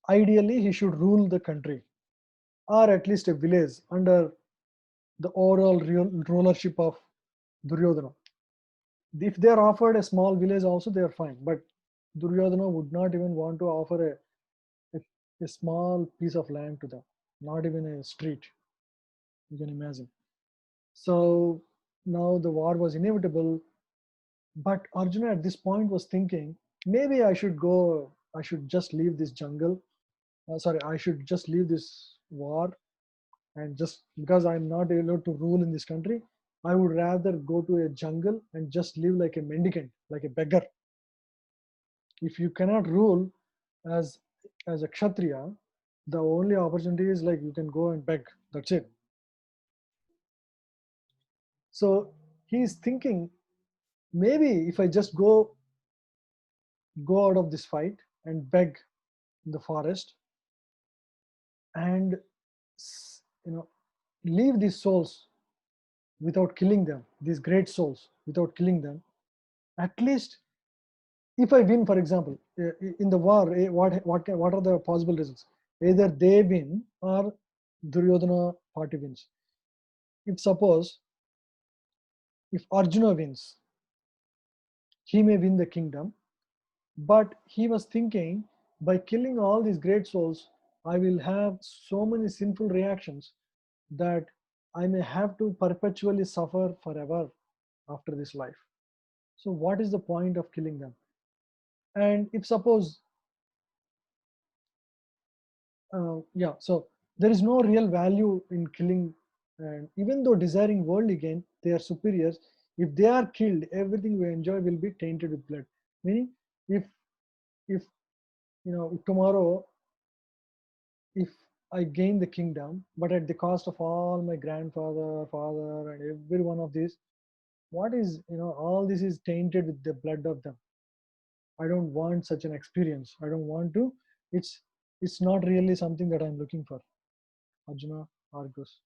ideally he should rule the country or at least a village under the overall rulership of Duryodhana. If they are offered a small village also, they are fine. But Duryodhana would not even want to offer a small piece of land to them, not even a street. You can imagine. So now the war was inevitable, but Arjuna at this point was thinking, maybe I should just leave this jungle. Sorry, I should just leave this war and just because I'm not able to rule in this country, I would rather go to a jungle and just live like a mendicant, like a beggar. If you cannot rule as a kshatriya, the only opportunity is like you can go and beg. That's it. So he's thinking, maybe if I just go out of this fight and beg in the forest and you know leave these souls without killing them, these great souls without killing them, at least if I win, for example, in the war, what are the possible results? Either they win or Duryodhana party wins. If suppose if Arjuna wins, he may win the kingdom, but he was thinking, by killing all these great souls, I will have so many sinful reactions that I may have to perpetually suffer forever after this life. So what is the point of killing them? And if suppose yeah, so there is no real value in killing, and even though desiring worldly gain, they are superiors. If they are killed, everything we enjoy will be tainted with blood. Meaning, if if tomorrow, if I gain the kingdom, but at the cost of all my grandfather, father, and every one of these, what is, all this is tainted with the blood of them. I don't want such an experience. I don't want to. It's it's not really something that I'm looking for. Arjuna argues.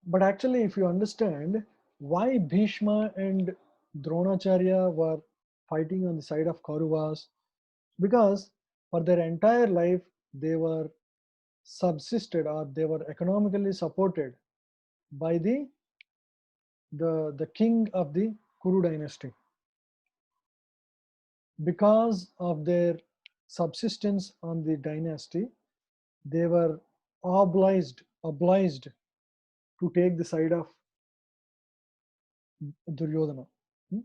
But actually, if you understand why Bhishma and Dronacharya were fighting on the side of Kauravas, because for their entire life they were subsisted, or they were economically supported by the king of the Kuru dynasty. Because of their subsistence on the dynasty, they were obliged to take the side of Duryodhana. Hmm?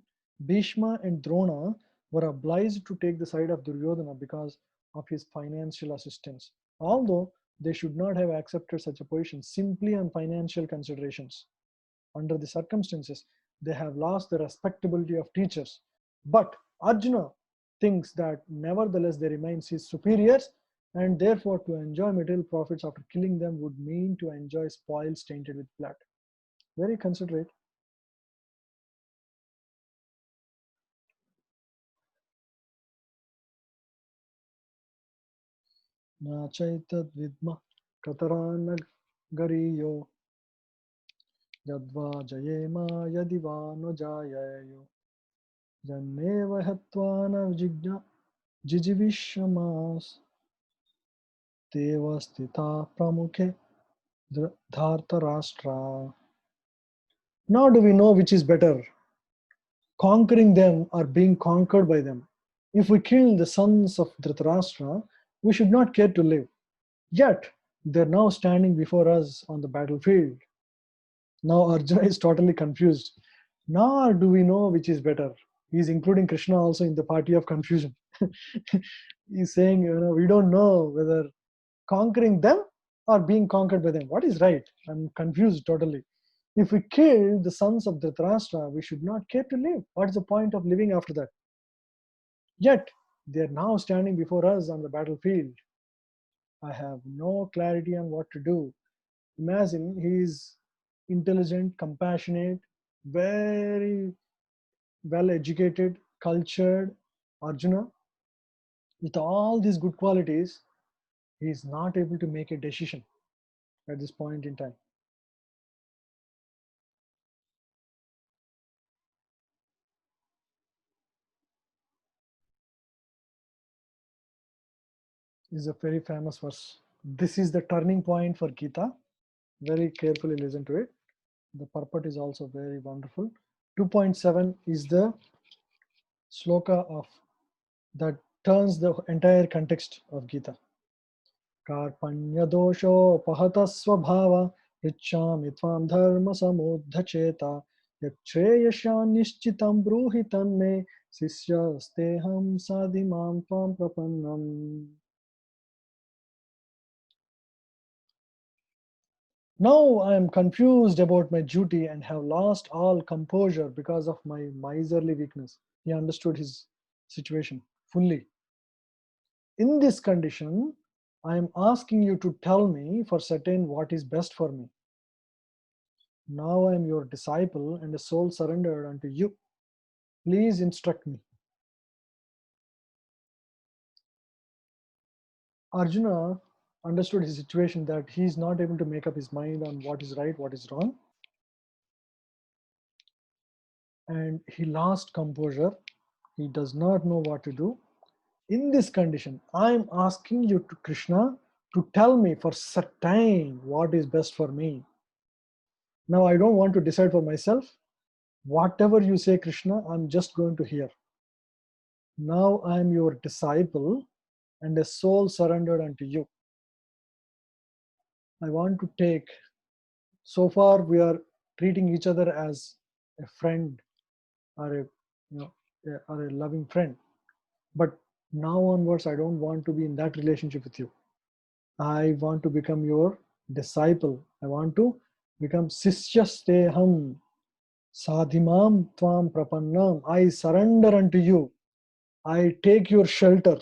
Bhishma and Drona were obliged to take the side of Duryodhana because of his financial assistance, although they should not have accepted such a position simply on financial considerations. Under the circumstances, they have lost the respectability of teachers. But Arjuna thinks that nevertheless they remain his superiors, and therefore to enjoy material profits after killing them would mean to enjoy spoils tainted with blood. Very considerate. न चैतद्विद्मः कतरान्नगरीयो यद्वा जयेम यदि वा न जायेयो जन्मेव हत्वा न जिजीविषमास्तेव स्थिताः प्रमुखे Dhartarashtra. Now do we know which is better, conquering them or being conquered by them? If we kill the sons of Dhritarashtra, we should not care to live. Yet they're now standing before us on the battlefield. Now Arjuna is totally confused. Nor do we know which is better. He's including Krishna also in the party of confusion. He's saying, we don't know whether conquering them or being conquered by them. What is right? I'm confused totally. If we kill the sons of Dhritarashtra, we should not care to live. What is the point of living after that? Yet, they are now standing before us on the battlefield. I have no clarity on what to do. Imagine he is intelligent, compassionate, very well educated, cultured Arjuna. With all these good qualities, he is not able to make a decision at this point in time. Is a very famous verse. This is the turning point for Gita. Very carefully listen to it. The purport is also very wonderful. 2.7 is the sloka of that turns the entire context of Gita. Karpanya dosho pahata swabhava ichchami tvam dharma samudhacheta yachreyashan nishchitam bruhi tanme sisyasteham sadhimam tvam prapannam. Now I am confused about my duty and have lost all composure because of my miserly weakness. He understood his situation fully. In this condition, I am asking you to tell me for certain what is best for me. Now I am your disciple and a soul surrendered unto you. Please instruct me. Arjuna understood his situation, that he is not able to make up his mind on what is right, what is wrong. And he lost composure. He does not know what to do. In this condition, I am asking you to Krishna to tell me for certain what is best for me. Now I don't want to decide for myself. Whatever you say, Krishna, I'm just going to hear. Now I am your disciple and a soul surrendered unto you. I want to take, so far we are treating each other as a friend or or a loving friend. But now onwards, I don't want to be in that relationship with you. I want to become your disciple. I want to become Sisyasteham. Sadhimam tvam prapannam. I surrender unto you. I take your shelter.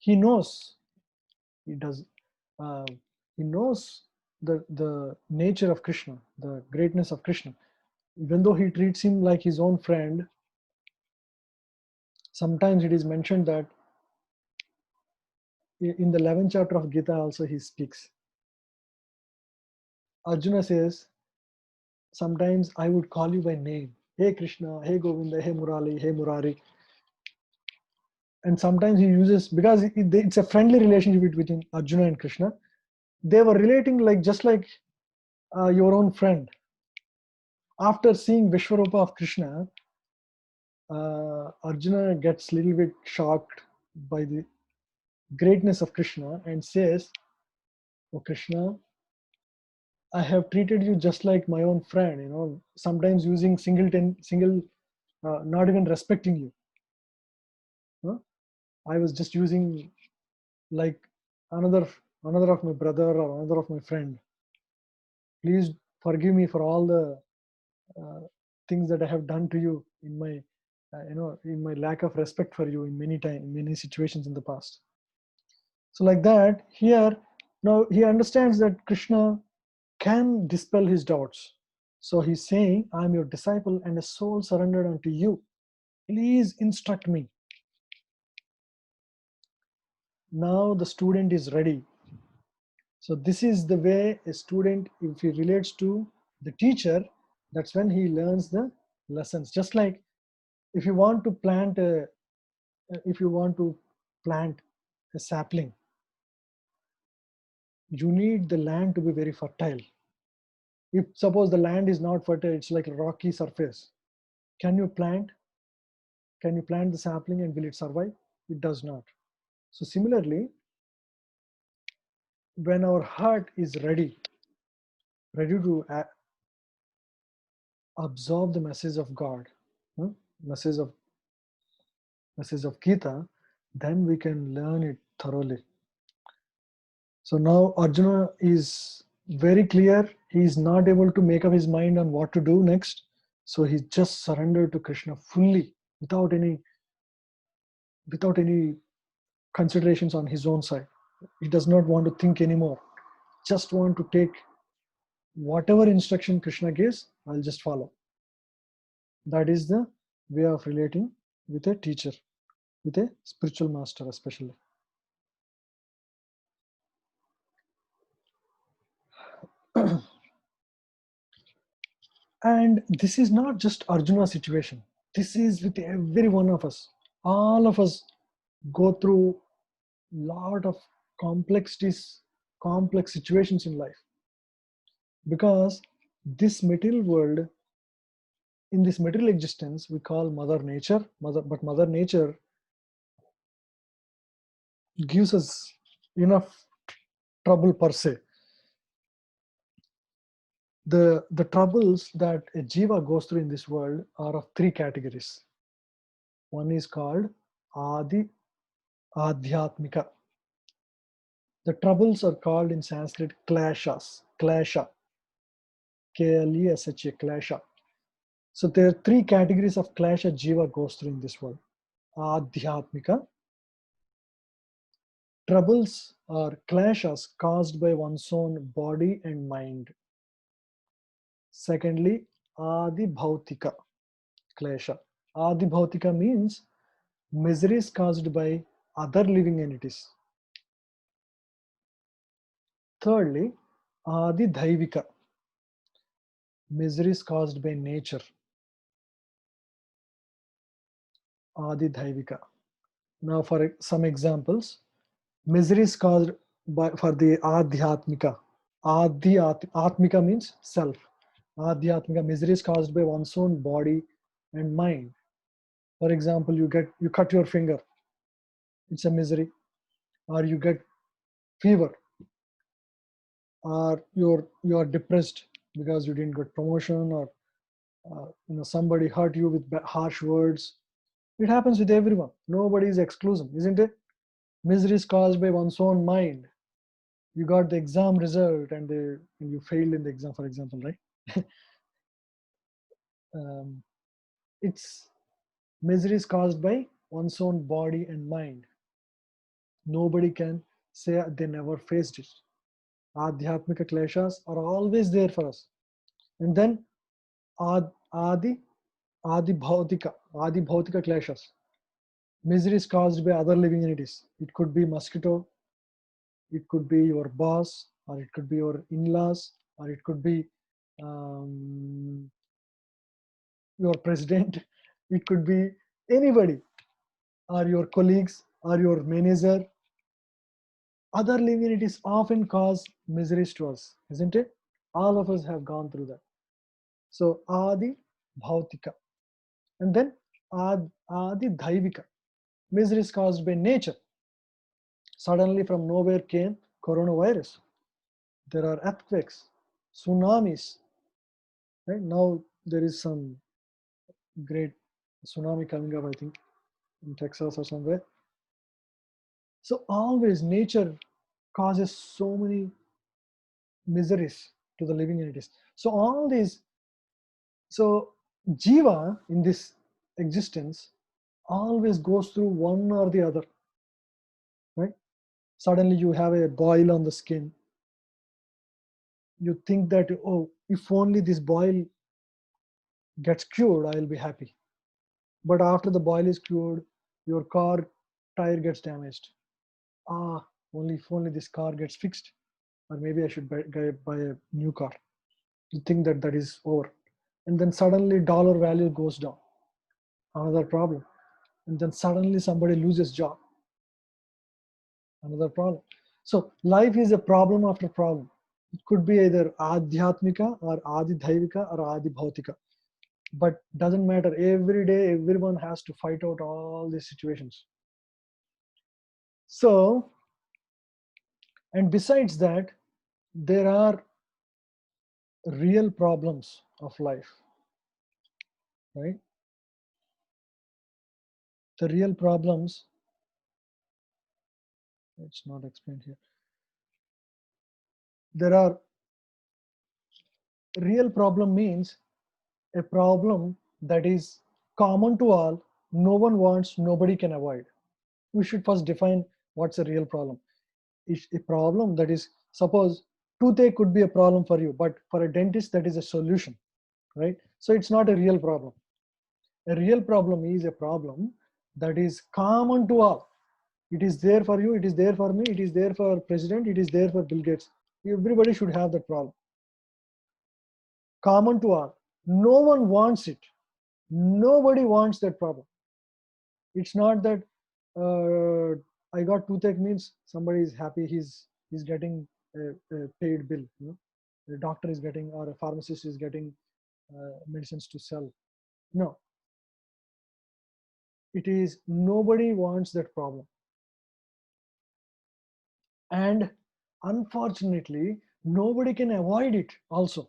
He knows. He does. Uh, he knows the nature of Krishna, the greatness of Krishna. Even though he treats him like his own friend, sometimes it is mentioned that in the 11th chapter of Gita also he speaks. Arjuna says, sometimes I would call you by name. Hey Krishna, hey Govinda, hey Murali, hey Murari. And sometimes he uses, because it's a friendly relationship between Arjuna and Krishna, they were relating like just like your own friend. After seeing Vishwarupa of Krishna, Arjuna gets a little bit shocked by the greatness of Krishna and says, "Oh Krishna, I have treated you just like my own friend. Sometimes using single, not even respecting you. Huh? I was just using like another another of my brother or another of my friend. Please forgive me for all the uh, things that I have done to you in my in my lack of respect for you in many situations in the past." So like that, here now he understands that Krishna can dispel his doubts. So he's saying, "I am your disciple and a soul surrendered unto you. Please instruct me." Now the student is ready. So this is the way a student, if he relates to the teacher, that's when he learns the lessons. Just like if you want to plant a if you want to plant a sapling, you need the land to be very fertile. If suppose the land is not fertile, it's like a rocky surface. Can you plant? Can you plant the sapling and will it survive? It does not. So similarly, when our heart is ready to absorb the message of God, huh, message of message of Gita, then we can learn it thoroughly. So now Arjuna is very clear. He is not able to make up his mind on what to do next. So he just surrendered to Krishna fully without any considerations on his own side. He does not want to think anymore. Just want to take whatever instruction Krishna gives, I'll just follow. That is the way of relating with a teacher, with a spiritual master especially. And this is not just Arjuna's situation. This is with every one of us. All of us go through lot of complexities, complex situations in life. Because this material world, in this material existence, we call Mother Nature, but Mother Nature gives us enough trouble per se. The troubles that a jiva goes through in this world are of three categories. One is called Adi Adhyatmika. The troubles are called in Sanskrit klashas, klasha, K-L-E-S-H-A, klasha. So there are three categories of clash a jiva goes through in this world. Adhyatmika. Troubles or clashes caused by one's own body and mind. Secondly, Adi Bhautika Klesha. Adi Bhautika means miseries caused by other living entities. Thirdly, Adi Dhaivika, miseries caused by nature. Adi Dhaivika. Now, for some examples, miseries caused by for the Adhyatmika. Atmika means self. Adhyatmika, miseries caused by one's own body and mind. For example, you cut your finger, it's a misery. Or you get fever, or you're depressed because you didn't get promotion, or somebody hurt you with harsh words. It happens with everyone. Nobody is exclusive, isn't it? Misery is caused by one's own mind. You got the exam result and you failed in the exam, for example, right? um, it's misery is caused by one's own body and mind. Nobody can say they never faced it. Adhyatmika kleshas are always there for us. And then adi adi bhautika kleshas. Misery is caused by other living entities. It could be mosquito, it could be your boss, or it could be your in-laws, or it could be um, your president, it could be anybody, or your colleagues, or your manager. Other living entities often cause miseries to us, isn't it? All of us have gone through that. So adi bhautika, and then adi dhaivika. Misery is caused by nature. Suddenly from nowhere came coronavirus. There are earthquakes, tsunamis. Right now there is some great tsunami coming up, I think, in Texas or somewhere. So always nature causes so many miseries to the living entities. So all these, so jiva in this existence always goes through one or the other, right? Suddenly you have a boil on the skin. You think that, oh, if only this boil gets cured, I will be happy. But after the boil is cured, your car tire gets damaged. Ah, only if only this car gets fixed, or maybe I should buy a new car. You think that that is over, and then suddenly dollar value goes down. Another problem, and then suddenly somebody loses job. Another problem. So life is a problem after problem. It could be either adhyatmika or adidhaivika or adibhautika, but doesn't matter. Every day, everyone has to fight out all these situations. So, and besides that, there are real problems of life, right? The real problems, it's not explained here. There are real problem means a problem that is common to all, no one wants, nobody can avoid. We should first define what's a real problem. It's a problem that is, suppose toothache could be a problem for you, but for a dentist that is a solution, right? So it's not a real problem. A real problem is a problem that is common to all. It is there for you, it is there for me, it is there for president, it is there for Bill Gates. Everybody should have that problem. Common to all. No one wants it. Nobody wants that problem. It's not that I got toothache means somebody is happy, he's getting a paid bill. You know? The doctor is getting, or a pharmacist is getting medicines to sell. No, it is nobody wants that problem. And unfortunately, nobody can avoid it also.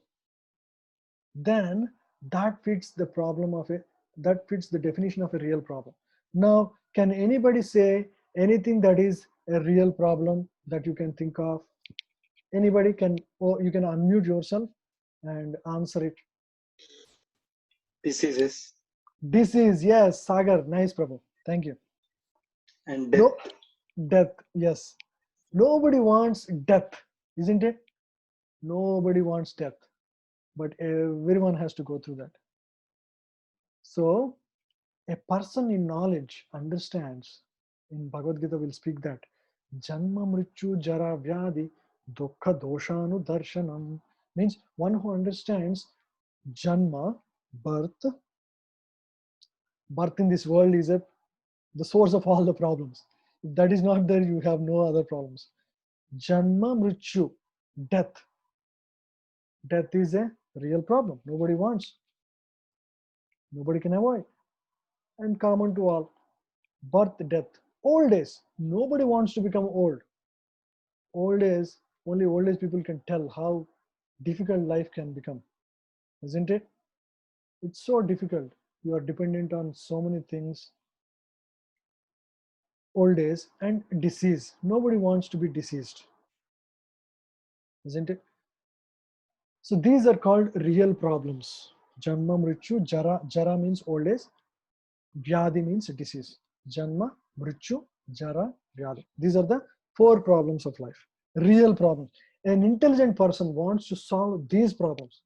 Then that fits the problem of a, that fits the definition of a real problem. Now, can anybody say anything that is a real problem that you can think of? Anybody can, or you can unmute yourself and answer it. Diseases Disease, yes, Sagar, nice, Prabhu. Thank you. and No, death. death, yes. Nobody wants death, isn't it? Nobody wants death, but everyone has to go through that. So, a person in knowledge understands, in Bhagavad Gita will speak that Janma Mrichu Jara Vyadi Dukkha Doshanu Darshanam, means one who understands Janma, birth. Birth in this world is the source of all the problems. If that is not there, you have no other problems. Janma Mrichu, death. Death is a real problem. Nobody wants, nobody can avoid, and common to all. Birth, death, old age. Nobody wants to become old. Old age, only old age people can tell how difficult life can become, isn't it? It's so difficult. You are dependent on so many things. Old age and disease. Nobody wants to be diseased, isn't it? So these are called real problems. Janma, Mrityu, Jara. Jara means old age. Vyadi means disease. Janma, Mrityu, Jara, Vyadi. These are the four problems of life. Real problems. An intelligent person wants to solve these problems.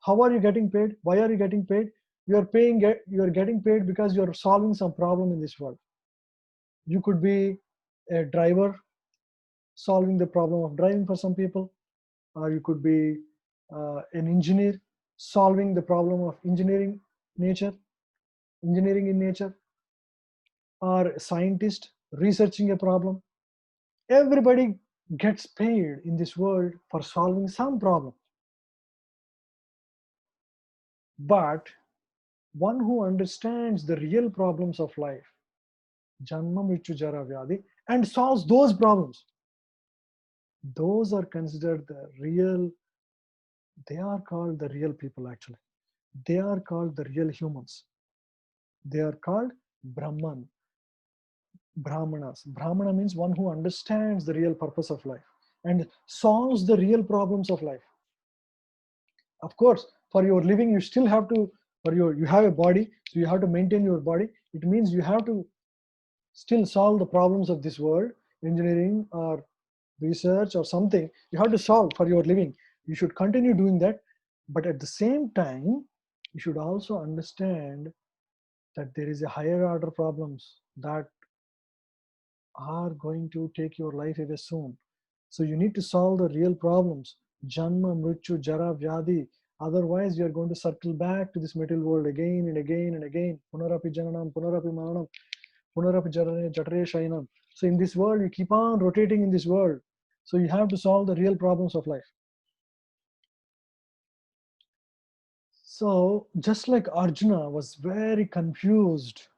How are you getting paid? Why are you getting paid? You are getting paid because you are solving some problem in this world. You could be a driver solving the problem of driving for some people, or you could be an engineer solving the problem of nature, engineering in nature, or a scientist researching a problem. Everybody gets paid in this world for solving some problem. But one who understands the real problems of life, Janma, Mrityu, Jara, Vyadi, and solves those problems, those are considered the real, they are called the real people actually. They are called the real humans. They are called Brahman, Brahmanas. Brahmana means one who understands the real purpose of life and solves the real problems of life. Of course, for your living, you still have to, you have a body, so you have to maintain your body. It means you have to still solve the problems of this world, engineering or research or something. You have to solve for your living. You should continue doing that. But at the same time, you should also understand that there is a higher order problems that are going to take your life away soon. So you need to solve the real problems. Janma, Mrityu, Jara, Vyadi. Otherwise, you are going to circle back to this material world again and again and again. Punarapi Jananam, Punarapi Maranam, Punarapi Jarane, Jatare Shainam. So in this world, you keep on rotating in this world. So you have to solve the real problems of life. So just like Arjuna was very confused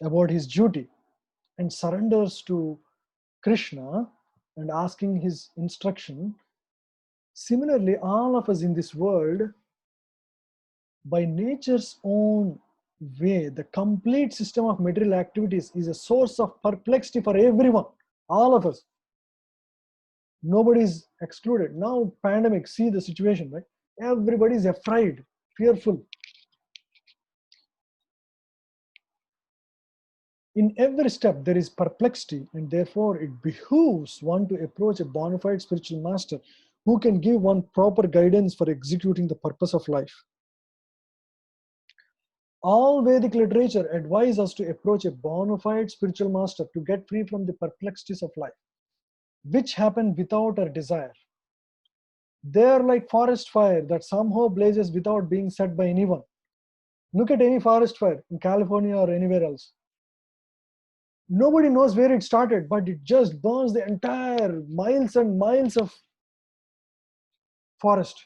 about his duty and surrenders to Krishna and asking his instruction, similarly, all of us in this world, by nature's own way, the complete system of material activities is a source of perplexity for everyone, all of us. Nobody is excluded. Now, pandemic, see the situation, right? Everybody is afraid, fearful. In every step, there is perplexity, and therefore it behooves one to approach a bona fide spiritual master who can give one proper guidance for executing the purpose of life. All Vedic literature advise us to approach a bona fide spiritual master to get free from the perplexities of life, which happen without our desire. They are like forest fire that somehow blazes without being set by anyone. Look at any forest fire in California or anywhere else. Nobody knows where it started, but it just burns the entire miles and miles of forest.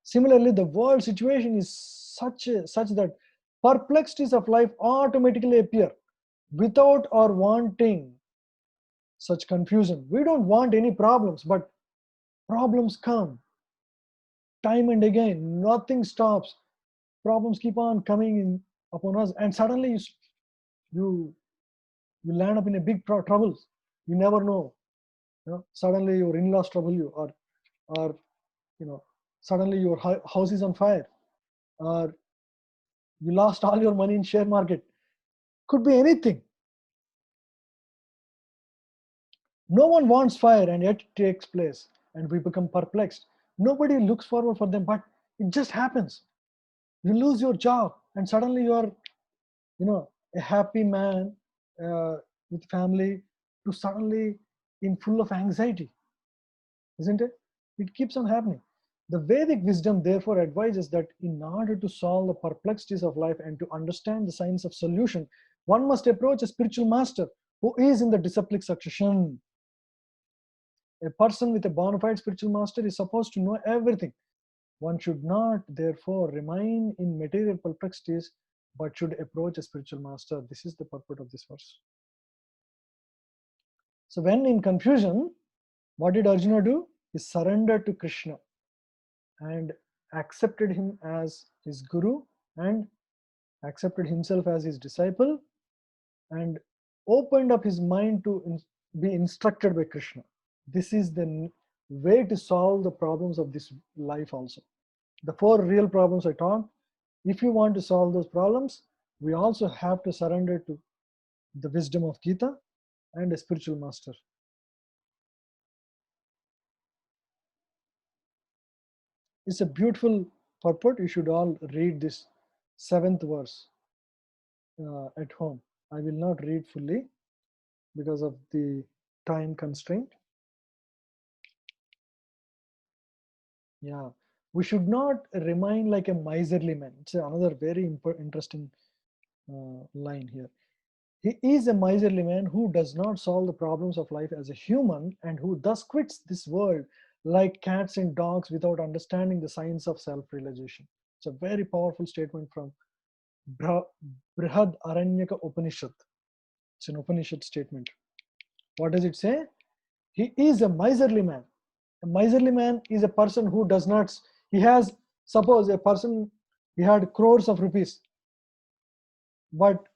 Similarly, the world situation is such that perplexities of life automatically appear without our wanting such confusion. We don't want any problems, but problems come time and again. Nothing stops. Problems keep on coming in upon us, and suddenly you land up in a big troubles. You never know. Suddenly your in-laws trouble you, or suddenly your house is on fire, or you lost all your money in share market. Could be anything. No one wants fire, and yet it takes place, and we become perplexed. Nobody looks forward for them, but it just happens. You lose your job, and suddenly you are, a happy man with family, to suddenly in full of anxiety, isn't it? It keeps on happening. The Vedic wisdom therefore advises that in order to solve the perplexities of life and to understand the science of solution, one must approach a spiritual master who is in the disciplic succession. A person with a bona fide spiritual master is supposed to know everything. One should not, therefore, remain in material perplexities, but should approach a spiritual master. This is the purport of this verse. So, when in confusion, what did Arjuna do? He surrendered to Krishna and accepted him as his guru and accepted himself as his disciple and opened up his mind to be instructed by Krishna. This is the way to solve the problems of this life also. The four real problems I talked. If you want to solve those problems, we also have to surrender to the wisdom of Gita and a spiritual master. It's a beautiful purport. You should all read this seventh verse at home. I will not read fully because of the time constraint. Yeah, we should not remain like a miserly man. It's another very interesting line here. He is a miserly man who does not solve the problems of life as a human and who thus quits this world like cats and dogs without understanding the science of self-realization. It's a very powerful statement from Brihad Aranyaka Upanishad. It's an Upanishad statement. What does it say? He is a miserly man. A miserly man is a person who does not, he has, suppose a person, he had crores of rupees, but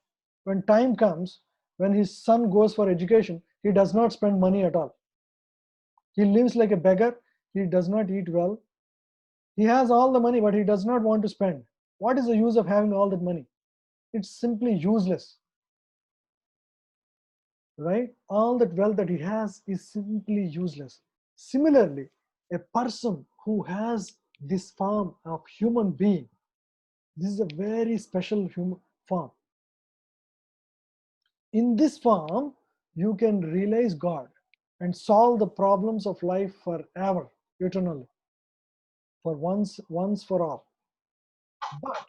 when time comes, when his son goes for education, he does not spend money at all. He lives like a beggar, he does not eat well. He has all the money, but he does not want to spend. What is the use of having all that money? It's simply useless, right? All that wealth that he has is simply useless. Similarly, a person who has this form of human being, this is a very special human form. In this form, you can realize God and solve the problems of life forever, eternally, for once for all. But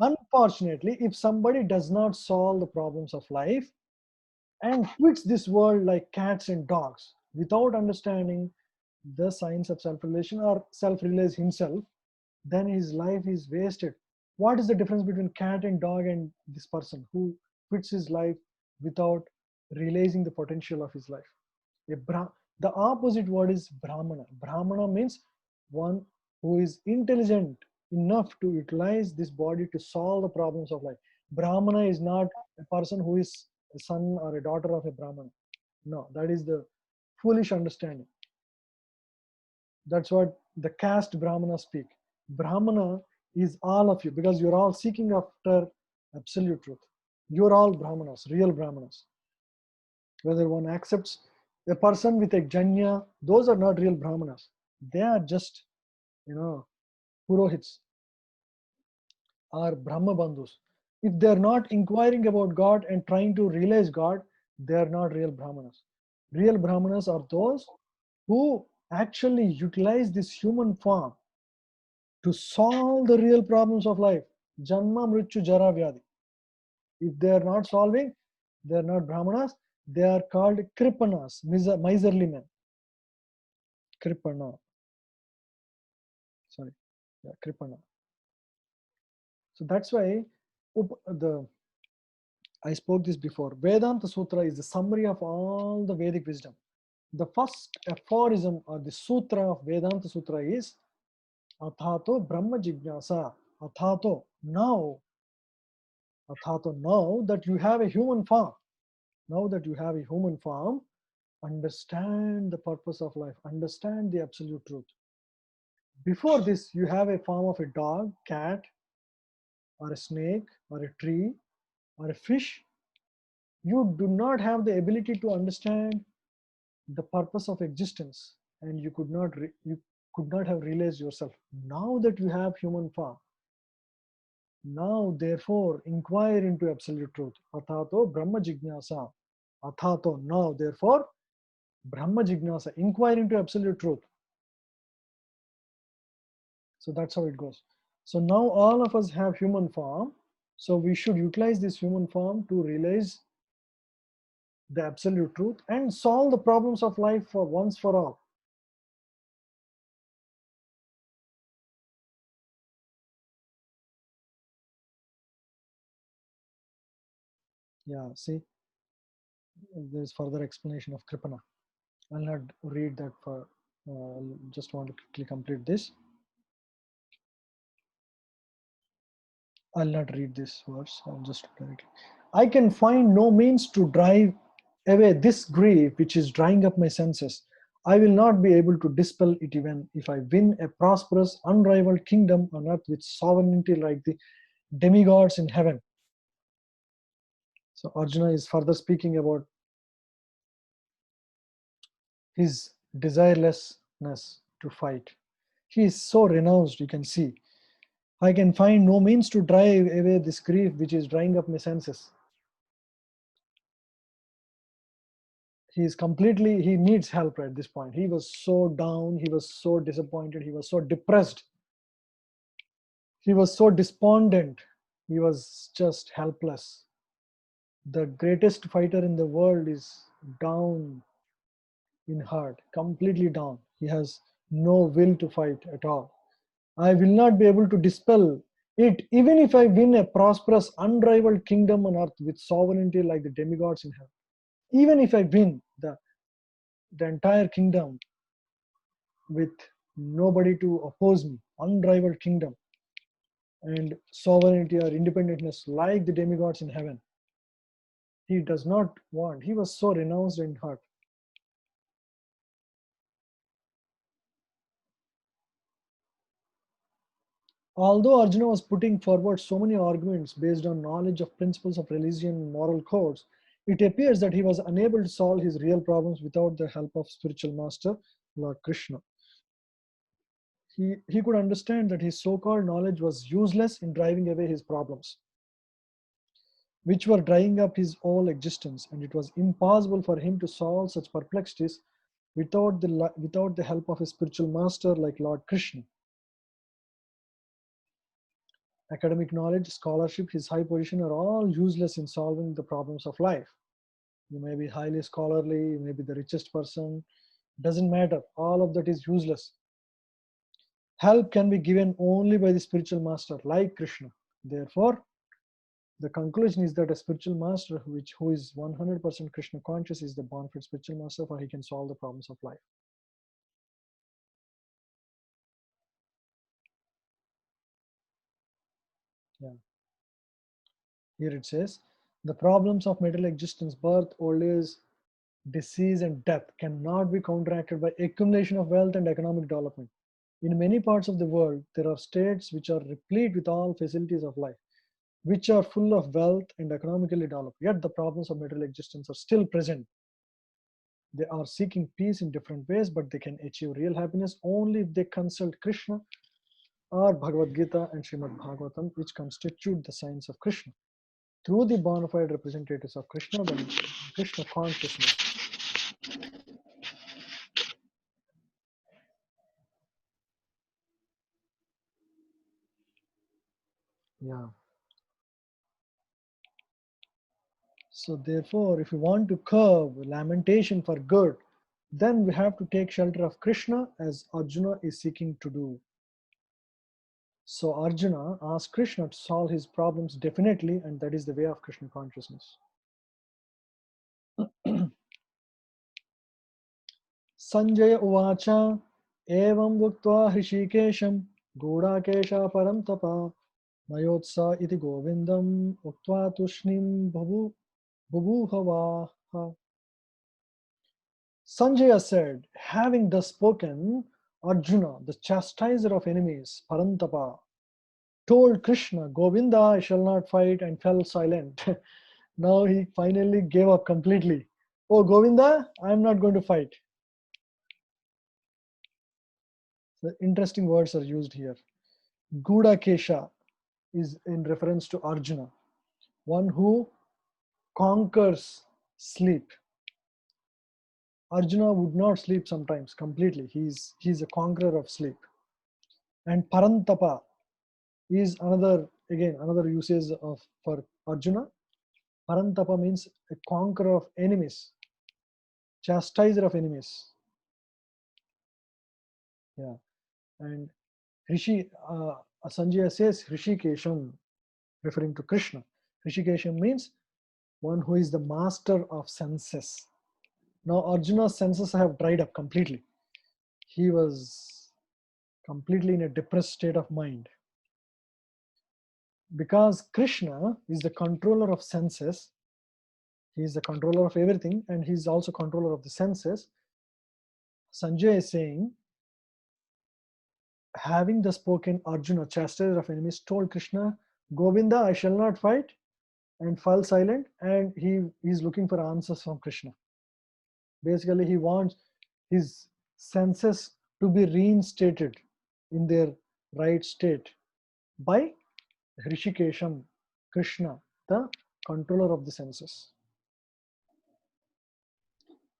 unfortunately, if somebody does not solve the problems of life and quits this world like cats and dogs without understanding the science of self-realization or self-realize himself, then his life is wasted. What is the difference between cat and dog and this person who quits his life without realizing the potential of his life? The opposite word is Brahmana. Brahmana means one who is intelligent enough to utilize this body to solve the problems of life. Brahmana is not a person who is a son or a daughter of a Brahmana. No, that is the foolish understanding. That's what the caste Brahmana speak. Brahmana is all of you because you're all seeking after absolute truth. You're all Brahmanas, real Brahmanas. Whether one accepts a person with a janya, those are not real Brahmanas. They are just, Purohits or Brahma Bandhus. If they're not inquiring about God and trying to realize God, they're not real Brahmanas. Real Brahmanas are those who actually utilize this human form to solve the real problems of life. Janma, Mrityu, Jara, Vyadi. If they are not solving, they are not Brahmanas. They are called Kripanas, miserly men. Kripana. Sorry. Yeah, Kripana. So that's why I spoke this before. Vedanta Sutra is the summary of all the Vedic wisdom. The first aphorism or the sutra of Vedanta Sutra is Athato Brahma Jignasa. Athato, now that you have a human form, understand the purpose of life, understand the absolute truth. Before this, you have a form of a dog, cat, or a snake, or a tree, or a fish. You do not have the ability to understand the purpose of existence, and you could not have realized yourself. Now that you have human form, now therefore inquire into absolute truth. Athato Brahma Jignasa. Athato, now therefore Brahma Jignasa, inquire into absolute truth. So that's how it goes. So now all of us have human form. So we should utilize this human form to realize the absolute truth and solve the problems of life for once for all. Yeah, see, there's further explanation of Kripana. I'll not read that for, just want to quickly complete this. I'll not read this verse, I'll just directly. I can find no means to drive away this grief which is drying up my senses. I will not be able to dispel it even if I win a prosperous, unrivaled kingdom on earth with sovereignty like the demigods in heaven. So Arjuna is further speaking about his desirelessness to fight. He is so renounced, you can see. I can find no means to drive away this grief which is drying up my senses. He needs help at this point. He was so down, he was so disappointed, he was so depressed, he was so despondent, he was just helpless. The greatest fighter in the world is down in heart, completely down. He has no will to fight at all. I will not be able to dispel it, even if I win a prosperous, unrivaled kingdom on earth with sovereignty like the demigods in heaven. Even if I win the entire kingdom with nobody to oppose me, unrivaled kingdom and sovereignty or independentness like the demigods in heaven, he does not want. He was so renounced in heart. Although Arjuna was putting forward so many arguments based on knowledge of principles of religion and moral codes, it appears that he was unable to solve his real problems without the help of spiritual master, Lord Krishna. He could understand that his so-called knowledge was useless in driving away his problems, which were drying up his whole existence, and it was impossible for him to solve such perplexities without the help of a spiritual master like Lord Krishna. Academic knowledge, scholarship, his high position are all useless in solving the problems of life. You may be highly scholarly, you may be the richest person, doesn't matter. All of that is useless. Help can be given only by the spiritual master like Krishna. Therefore, the conclusion is that a spiritual master who is 100% Krishna conscious is the bona fide spiritual master, for he can solve the problems of life. Yeah. Here it says, the problems of material existence, birth, old age, disease, and death cannot be counteracted by accumulation of wealth and economic development. In many parts of the world, there are states which are replete with all facilities of life, which are full of wealth and economically developed. Yet the problems of material existence are still present. They are seeking peace in different ways, but they can achieve real happiness only if they consult Krishna or Bhagavad Gita and Srimad Bhagavatam, which constitute the science of Krishna. Through the bona fide representatives of Krishna, the Krishna consciousness. Yeah. So therefore, if we want to curb lamentation for good, then we have to take shelter of Krishna as Arjuna is seeking to do. So Arjuna asked Krishna to solve his problems definitely, and that is the way of Krishna consciousness. Sanjaya uvacha evam vuktva hrishikesham godakesha param tapa mayotsa iti govindam uktva tushnim bhubuhavaha. Sanjaya said, having thus spoken, Arjuna, the chastiser of enemies, Parantapa, told Krishna, Govinda, I shall not fight, and fell silent. Now he finally gave up completely. Oh, Govinda, I am not going to fight. The interesting words are used here. Gudakesha is in reference to Arjuna, one who conquers sleep. Arjuna would not sleep sometimes completely. He's a conqueror of sleep. And Parantapa is another usage of for Arjuna. Parantapa means a conqueror of enemies, chastiser of enemies. Yeah, and Sanjaya says Rishikesham, referring to Krishna. Rishikesham means one who is the master of senses. Now Arjuna's senses have dried up completely. He was completely in a depressed state of mind. Because Krishna is the controller of senses, he is the controller of everything, and he is also controller of the senses. Sanjay is saying, having thus spoken, Arjuna, chastiser of enemies, told Krishna, Govinda, I shall not fight, and fell silent, and he is looking for answers from Krishna. Basically, he wants his senses to be reinstated in their right state by Hrishikesham, Krishna, the controller of the senses.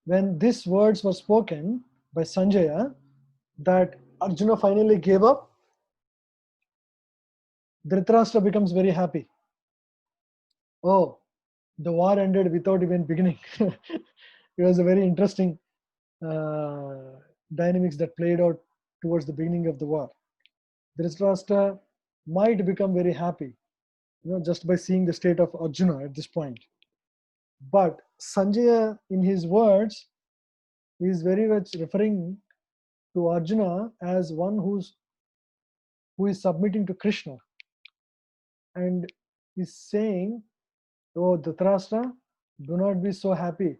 When these words were spoken by Sanjaya, that Arjuna finally gave up, Dhritarashtra becomes very happy. Oh, the war ended without even beginning. It was a very interesting uh, dynamics that played out towards the beginning of the war. Dhritarashtra might become very happy, just by seeing the state of Arjuna at this point. But Sanjaya, in his words, is very much referring to Arjuna as one who is submitting to Krishna, and is saying, "Oh, Dhritarashtra, do not be so happy.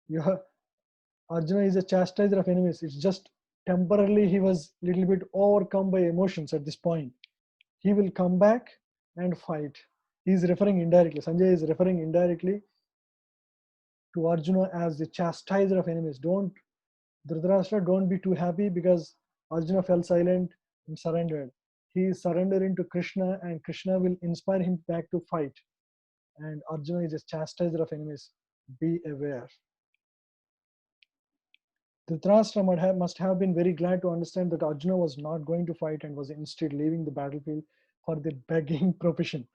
Your Arjuna is a chastiser of enemies. It's just temporarily he was a little bit overcome by emotions at this point. He will come back and fight." He is referring indirectly. Sanjay is referring indirectly to Arjuna as the chastiser of enemies. Dhritarashtra, don't be too happy because Arjuna fell silent and surrendered. He is surrendering to Krishna, and Krishna will inspire him back to fight. And Arjuna is a chastiser of enemies. Be aware. Dhritarashtra must have been very glad to understand that Arjuna was not going to fight and was instead leaving the battlefield for the begging profession.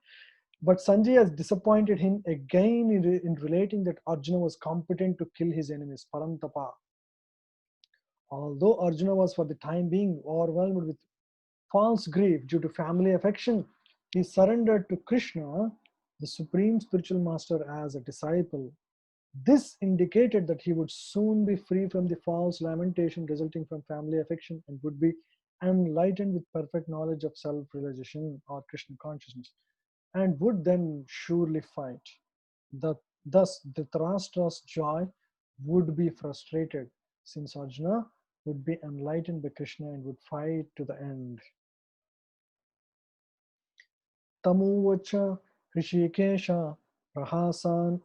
But Sanjay has disappointed him again in relating that Arjuna was competent to kill his enemies, Parantapa. Although Arjuna was for the time being overwhelmed with false grief due to family affection, he surrendered to Krishna, the supreme spiritual master, as a disciple. This indicated that he would soon be free from the false lamentation resulting from family affection and would be enlightened with perfect knowledge of self-realization or Krishna consciousness, and would then surely fight. Thus, Dhritarashtra's joy would be frustrated, since Arjuna would be enlightened by Krishna and would fight to the end. Tamuvacha Hrishikesha Prahasan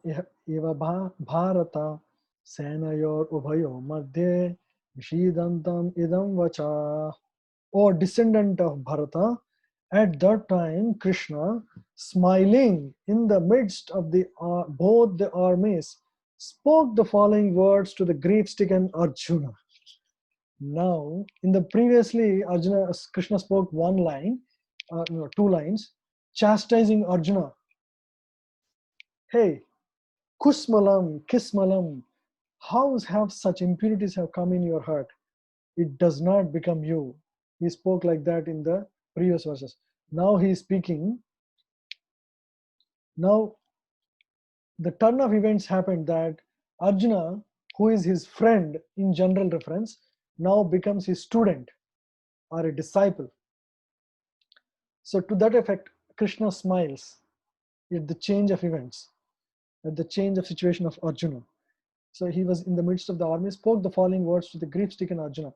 Iva Bharata Senayor Ubhayo Madhye Vishidantam Idam Vacha. O descendant of Bharata, at that time Krishna, smiling in the midst of both the armies, spoke the following words to the grief-stricken Arjuna. Now, in the previously, Krishna spoke one line, two lines, chastising Arjuna. Hey, Kusmalam, Kismalam, how have such impurities have come in your heart? It does not become you. He spoke like that in the previous verses. Now he is speaking. Now, the turn of events happened that Arjuna, who is his friend in general reference, now becomes his student or a disciple. So to that effect, Krishna smiles at the change of events, at the change of situation of Arjuna. So he was in the midst of the army, spoke the following words to the grief-stricken Arjuna.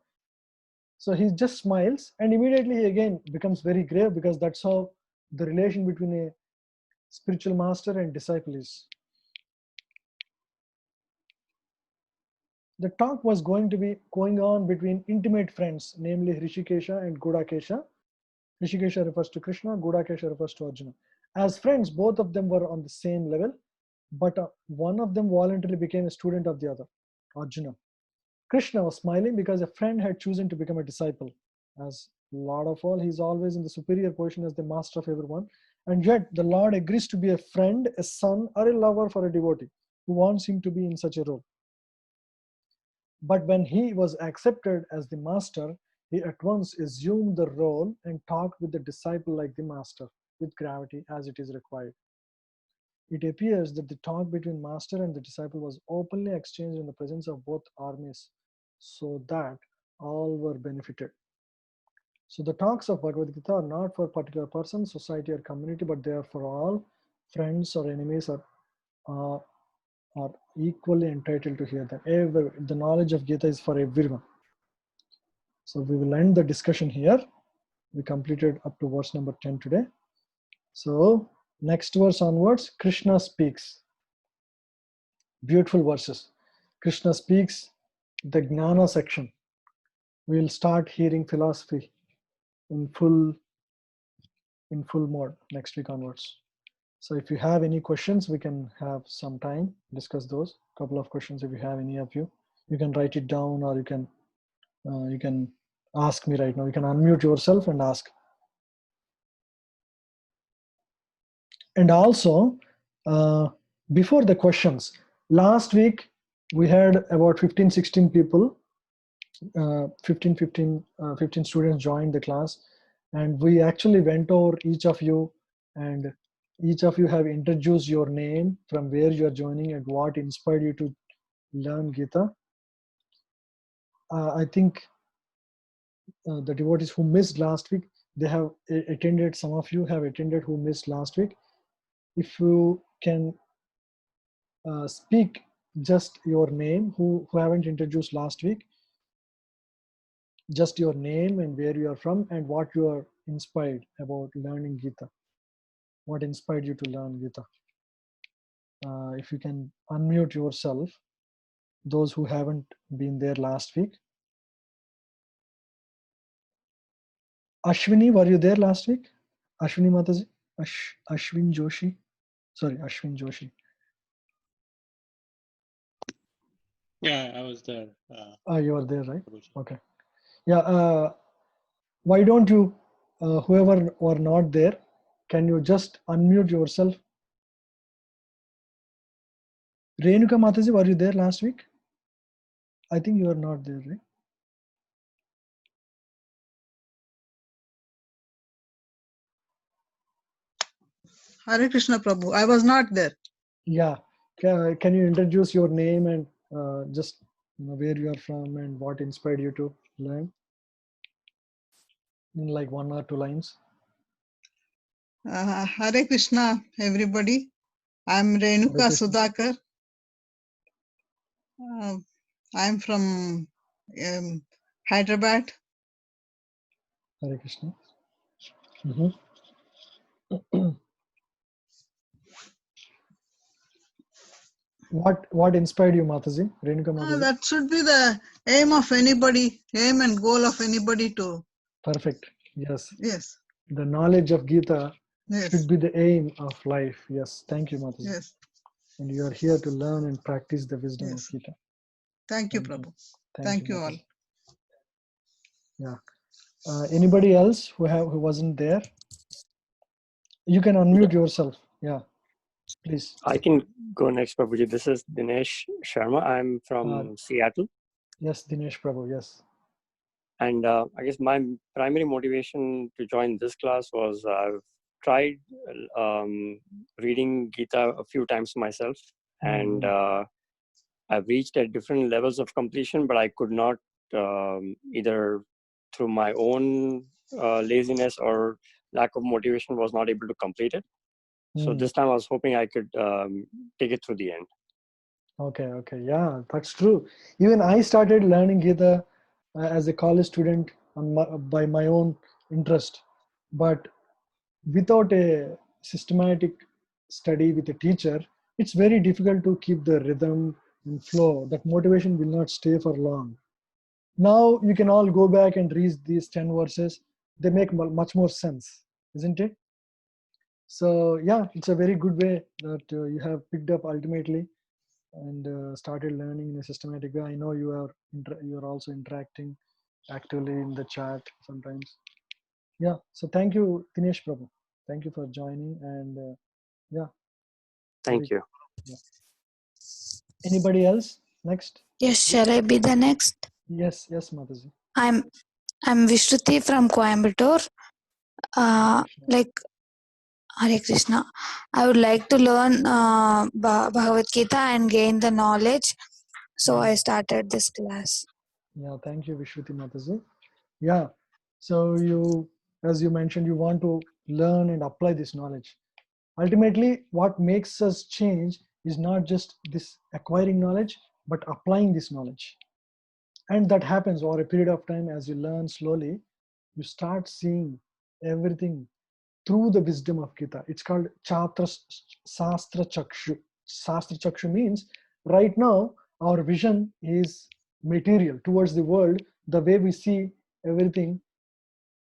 So he just smiles, and immediately he again becomes very grave, because that's how the relation between a spiritual master and disciple is. The talk was going to be going on between intimate friends, namely Hrishikesha and Gudakesha. Hrishikesha refers to Krishna, Gudakesha refers to Arjuna. As friends, both of them were on the same level, but one of them voluntarily became a student of the other, Arjuna. Krishna was smiling because a friend had chosen to become a disciple. As Lord of all, he is always in the superior position as the master of everyone. And yet, the Lord agrees to be a friend, a son, or a lover for a devotee who wants him to be in such a role. But when he was accepted as the master, he at once assumed the role and talked with the disciple like the master, with gravity as it is required. It appears that the talk between master and the disciple was openly exchanged in the presence of both armies, so that all were benefited. So the talks of Bhagavad Gita are not for particular person, society, or community, but they are for all. Friends or enemies are equally entitled to hear them. The knowledge of Gita is for everyone. So we will end the discussion here. We completed up to verse number 10 today. So next verse onwards, Krishna speaks. Beautiful verses. Krishna speaks, the Gnana section. We will start hearing philosophy in full mode next week onwards. So if you have any questions, we can have some time discuss those. Couple of questions if you have any of you. You can write it down, or you can ask me right now. You can unmute yourself and ask. And also, before the questions, last week we had about 15 people, 15 students joined the class, and we actually went over each of you, and each of you have introduced your name, from where you are joining, and what inspired you to learn Gita. I think the devotees who missed last week, they have attended. Some of you have attended who missed last week. If you can speak just your name, who haven't introduced last week, just your name and where you are from and what you are inspired about learning Gita. What inspired you to learn Gita? If you can unmute yourself, those who haven't been there last week. Ashwini, were you there last week? Ashwini Mataji? Ashwin Joshi? Sorry, Ashwin Joshi. Yeah, I was there. You were there, right? Okay. Yeah. Why don't you, whoever were not there, can you just unmute yourself? Renuka Mataji, were you there last week? I think you are not there, right? Hare Krishna Prabhu. I was not there. Yeah. Can you introduce your name and just where you are from and what inspired you to learn? In like 1 or 2 lines. Hare Krishna, everybody. I'm Renuka Sudhakar. I'm from Hyderabad. Hare Krishna. What inspired you, Mataji? Renuka Mataji? That should be the aim of anybody, aim and goal of anybody to. Perfect. Yes. Yes. The knowledge of Gita Yes. should be the aim of life. Yes. Thank you, Mataji. Yes. And you are here to learn and practice the wisdom of Gita. Thank you, Prabhu. Thank you all. Yeah. Anybody else who wasn't there? You can unmute yourself. Yeah. Please. I can go next, Prabhuji. This is Dinesh Sharma. I'm from Seattle. Yes, Dinesh Prabhu. Yes. And I guess my primary motivation to join this class was I've tried reading Gita a few times myself, and I've reached at different levels of completion, but I could not either through my own laziness or lack of motivation was not able to complete it. So this time I was hoping I could take it through the end. Okay. Yeah, that's true. Even I started learning Gita as a college student by my own interest. But without a systematic study with a teacher, it's very difficult to keep the rhythm and flow. That motivation will not stay for long. Now you can all go back and read these 10 verses. They make much more sense, isn't it? So yeah, it's a very good way that you have picked up ultimately and started learning in a systematic way. I know you are also interacting actively in the chat sometimes. Yeah, so thank you, Dinesh Prabhu. Thank you for joining, and yeah. Thank you. Yeah. Anybody else? Next. Yes, shall I be the next? Yes, Mataji. I'm Vishruti from Coimbatore. Like Hare Krishna. I would like to learn Bhagavad Gita and gain the knowledge. So I started this class. Yeah, thank you, Vishruti Mataji. Yeah, so as you mentioned, you want to learn and apply this knowledge. Ultimately, what makes us change is not just this acquiring knowledge, but applying this knowledge. And that happens over a period of time. As you learn slowly, you start seeing everything through the wisdom of Gita. It's called Sastra Chakshu. Sastra Chakshu means right now our vision is material towards the world. The way we see everything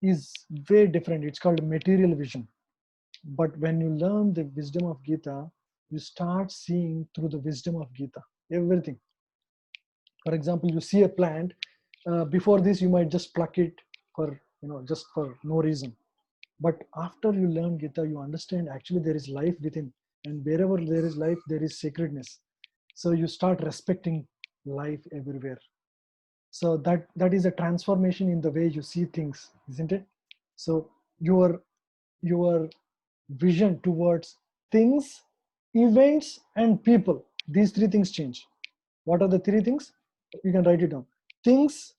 is way different. It's called material vision. But when you learn the wisdom of Gita, you start seeing through the wisdom of Gita everything. For example, you see a plant. Before this, you might just pluck it for just for no reason. But after you learn Gita, you understand actually there is life within, and wherever there is life, there is sacredness. So you start respecting life everywhere. So that is a transformation in the way you see things, isn't it? So your vision towards things, events, and people, these three things change. What are the three things? You can write it down. Things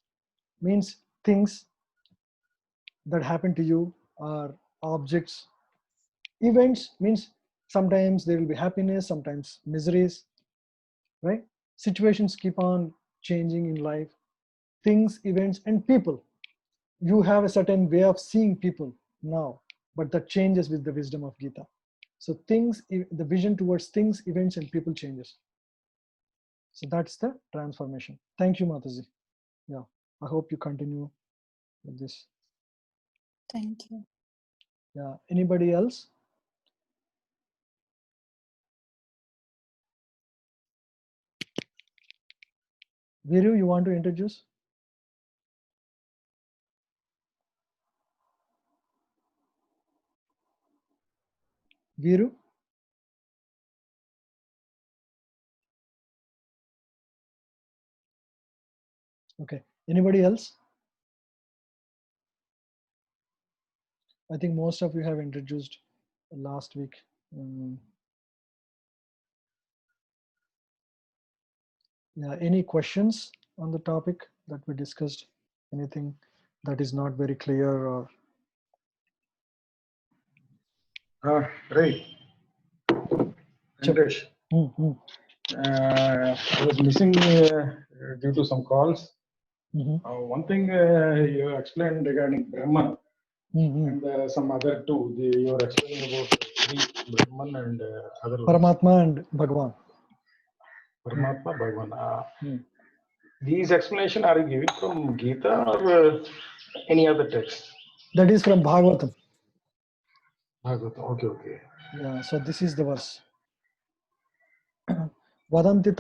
means things that happen to you, or objects. Events means sometimes there will be happiness, sometimes miseries, right? Situations keep on changing in life. Things, events, and people. You have a certain way of seeing people now, but that changes with the wisdom of Gita. So things, the vision towards things, events, and people changes. So that's the transformation. Thank you, Mataji. Yeah, I hope you continue with this. Thank you. Yeah, anybody else? Viru, you want to introduce? Viru? Okay. Anybody else? I think most of you have introduced last week. Yeah, any questions on the topic that we discussed? Anything that is not very clear or? Right. Venkatesh, I was missing due to some calls. One thing you explained regarding Brahman and some other two. You were explaining about three, Brahman and other ones. Paramatma and Bhagavan. Paramatma, Bhagavan. These explanations are you giving from Gita or any other text? That is from Bhagavatam. Bhagavatam. Okay, okay. Yeah, so this is the verse. Vadanti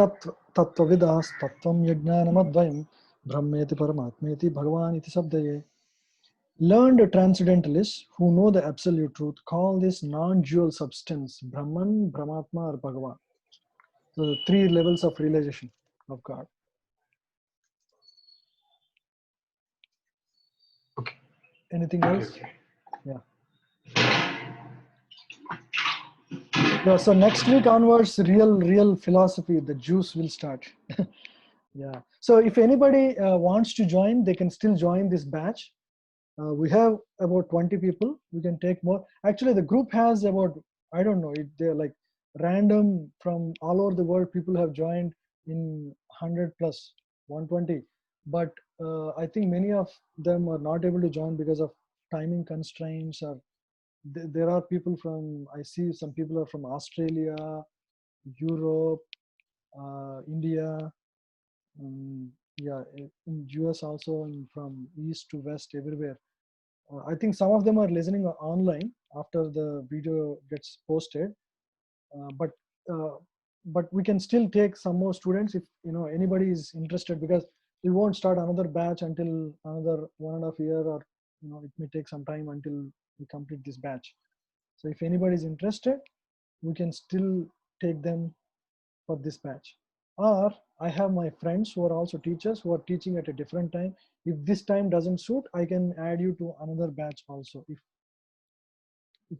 tattvavidas tattvam yajnanamadvayam brahmeti paramatmeti bhagavan iti sabdaye. Learned transcendentalists who know the absolute truth call this non-dual substance Brahman, Brahmatma, or Bhagavan. So the three levels of realization of God. Okay. Anything else? Okay. Yeah. Yeah. So next week onwards, real philosophy, the juice will start. Yeah. So if anybody wants to join, they can still join this batch. We have about 20 people. We can take more. Actually, the group has about, I don't know, they're like random from all over the world. People have joined in 100 plus 120. But I think many of them are not able to join because of timing constraints, or there are people from, I see some people are from Australia, Europe, India, yeah, in US also, and from east to west, everywhere. I think some of them are listening online after the video gets posted, but we can still take some more students if anybody is interested, because we won't start another batch until another 1.5 years, or it may take some time until we complete this batch. So if anybody is interested, we can still take them for this batch. Or I have my friends who are also teachers who are teaching at a different time. If this time doesn't suit, I can add you to another batch also, if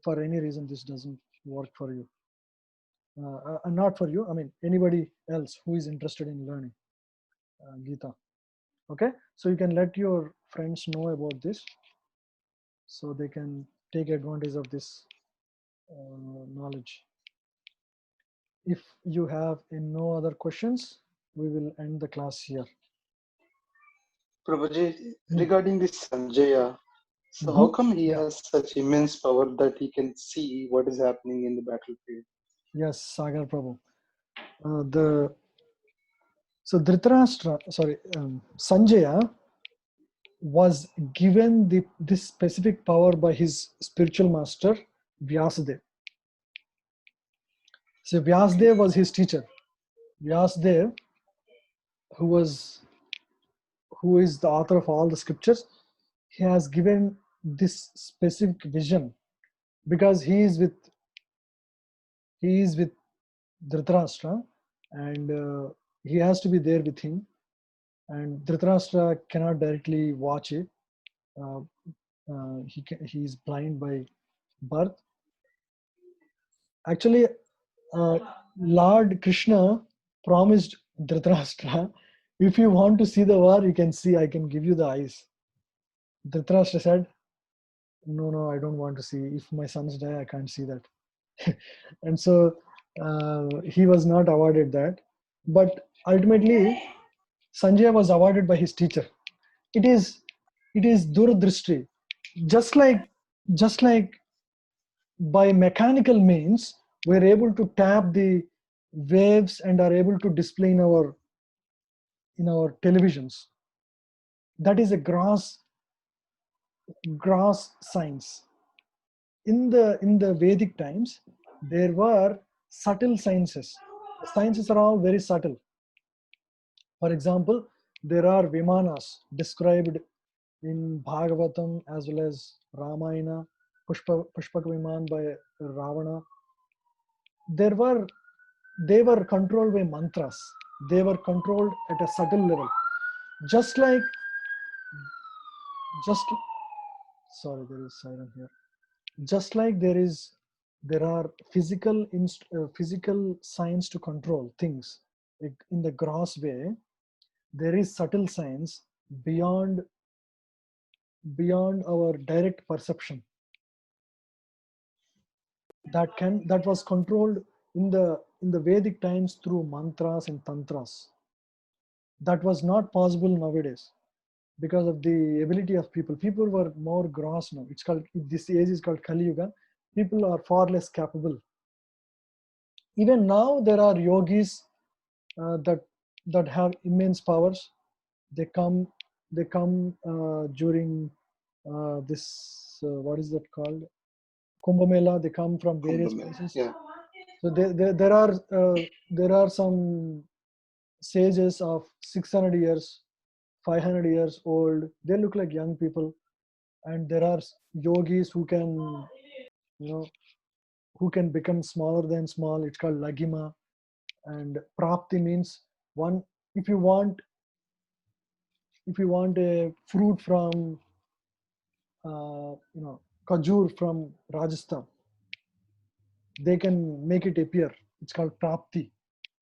for any reason this doesn't work for you. Not for you, I mean anybody else who is interested in learning Gita. Okay, so you can let your friends know about this, so they can take advantage of this knowledge. If you have no other questions, we will end the class here. Prabhuji, regarding this Sanjaya, so how come he has such immense power that he can see what is happening in the battlefield? Yes, Sagar Prabhu. Sanjaya was given this specific power by his spiritual master, Vyasadeva. So Vyasadeva was his teacher. Vyasadeva, who is the author of all the scriptures, he has given this specific vision because he is with Dhritarashtra, and he has to be there with him, and Dhritarashtra cannot directly watch it. He is blind by birth. Actually, Lord Krishna promised Dhritarashtra, if you want to see the war, you can see, I can give you the eyes. Dhritarashtra said, no, I don't want to see. If my sons die, I can't see that. And so he was not awarded that. But ultimately, Sanjaya was awarded by his teacher. It is Durdrishti. Just like by mechanical means, we're able to tap the waves and are able to display in our televisions. That is a gross science. In the Vedic times, there were subtle sciences. The sciences are all very subtle. For example, there are Vimanas described in Bhagavatam as well as Ramayana, Pushpak Viman by Ravana. They were controlled by mantras. They were controlled at a subtle level. Sorry, there is siren here. Just like there are physical science to control things in the gross way, there is subtle science beyond our direct perception that was controlled in the Vedic times through mantras and tantras. That was not possible nowadays because of the ability of people. People were more gross now. This age is called Kali Yuga. People are far less capable. Even now there are yogis that have immense powers. They come during this what is that called, Kumbh Mela. They come from various places. Yeah. So there are some sages of 600 years, 500 years old. They look like young people, and there are yogis who can become smaller than small. It's called Lagima. And Prapti means one. If you want a fruit from Kajur from Rajasthan, they can make it appear. It's called Prapti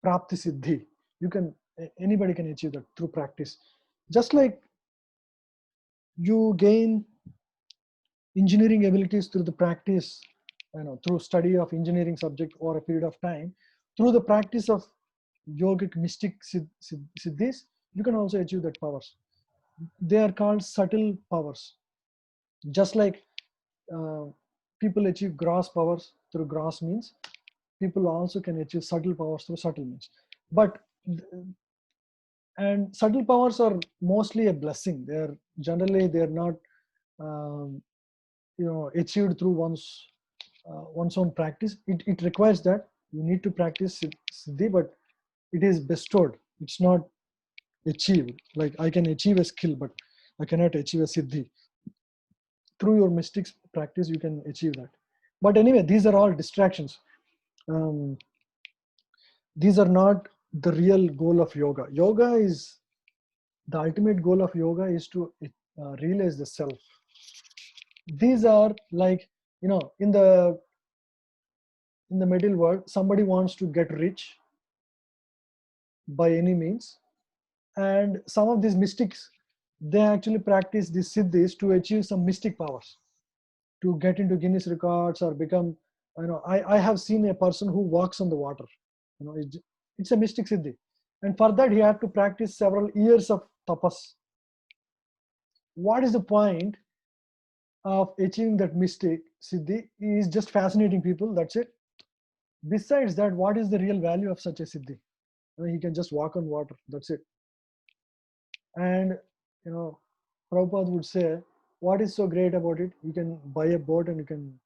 Siddhi. Anybody can achieve that through practice. Just like you gain engineering abilities through the practice, through study of engineering subject over a period of time, through the practice of yogic mystic siddhis, you can also achieve that powers. They are called subtle powers. Just like people achieve gross powers through gross means, people also can achieve subtle powers through subtle means. And subtle powers are mostly a blessing. They're not achieved through one's own practice. It requires that you need to practice siddhi, but it is bestowed. It's not achieved. Like I can achieve a skill, but I cannot achieve a siddhi. Through your mystics practice, you can achieve that. But anyway, these are all distractions. These are not the real goal of yoga. The ultimate goal of yoga is to realize the self. These are like, in the middle world, somebody wants to get rich by any means, and some of these mystics, they actually practice these siddhis to achieve some mystic powers, to get into Guinness records or become, I have seen a person who walks on the water. It's a mystic siddhi, and for that he had to practice several years of tapas. what is the point of achieving that mystic siddhi? Is just fascinating people, that's it. Besides that, what is the real value of such a siddhi? He can just walk on water, that's it. And Prabhupada would say, what is so great about it? You can buy a boat and you can,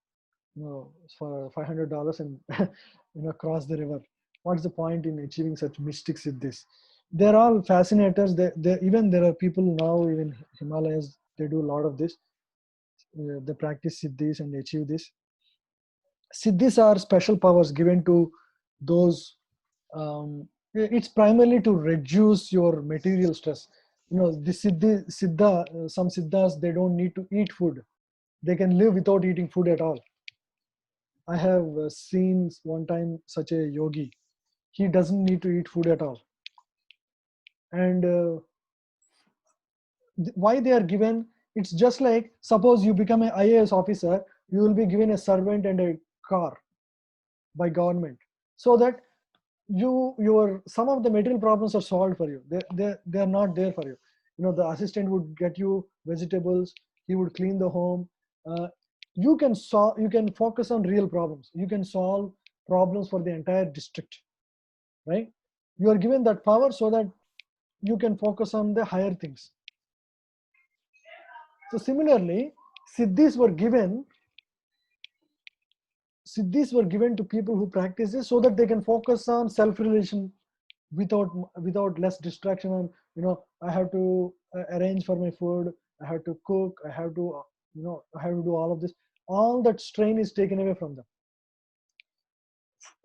for $500 and cross the river. What's the point in achieving such mystic siddhis? They're all fascinators. Even there are people now, even Himalayas, they do a lot of this. They practice siddhis and achieve this. Siddhis are special powers given to those. It's primarily to reduce your material stress. The siddha, some siddhas, they don't need to eat food. They can live without eating food at all. I have seen one time such a yogi. He doesn't need to eat food at all. And why they are given? It's just like, suppose you become an IAS officer, you will be given a servant and a car by government, so that your some of the material problems are solved for you. They are not there for you. The assistant would get you vegetables, he would clean the home. You can focus on real problems. You can solve problems for the entire district, right? You are given that power so that you can focus on the higher things. So similarly, siddhis were given to people who practice this, so that they can focus on self-realization without less distraction. And I have to arrange for my food, I have to cook, I have to do all of this. All that strain is taken away from them.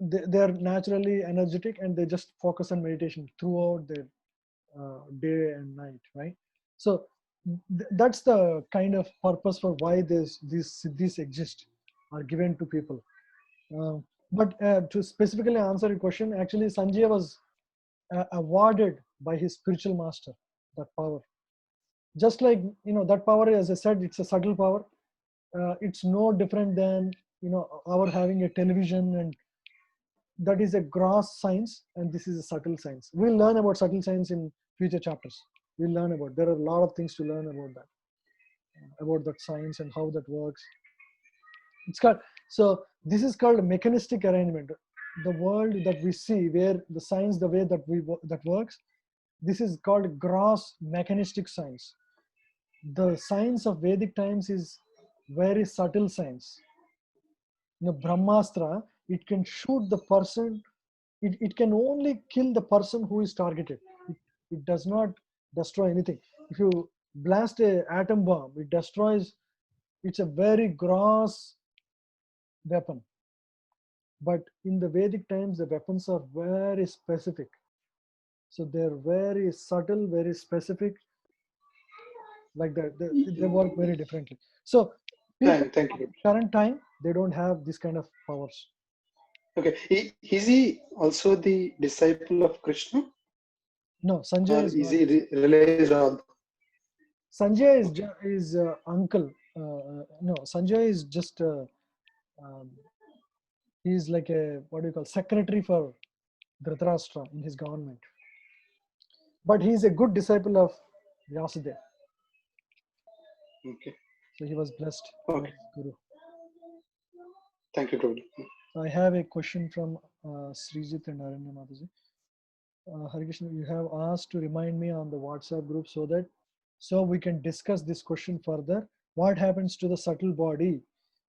They're naturally energetic, and they just focus on meditation throughout their day and night, right? So that's the kind of purpose for why these siddhis exist, are given to people. But to specifically answer your question, actually Sanjay was awarded by his spiritual master that power. Just like that power, as I said, it's a subtle power. It's no different than our having a television, and that is a gross science, and this is a subtle science. We'll learn about subtle science in future chapters. We'll learn about, there are a lot of things to learn about that science and how that works. So this is called mechanistic arrangement. The world that we see, where the science, the way that works, this is called gross mechanistic science. The science of Vedic times is very subtle science. Brahmastra, it can shoot the person. It can only kill the person who is targeted. It does not destroy anything. If you blast an atom bomb, it destroys. It's a very gross weapon. But in the Vedic times, the weapons are very specific. So they're very subtle, very specific, like that. They work very differently. So people Thank you. current time, they don't have this kind of powers. Okay. Is he also the disciple of Krishna? No, Sanjay is is not. he realized all? Sanjay is uncle. No, Sanjay is just he's like a, what do you call, secretary for Dhritarashtra in his government. But he's a good disciple of Vyasadeva. Okay. So he was blessed. Okay. Guru. Thank you, Prabhu. I have a question from Srijit and Aranya Mataji. Hare Krishna, you have asked to remind me on the WhatsApp group so we can discuss this question further. What happens to the subtle body,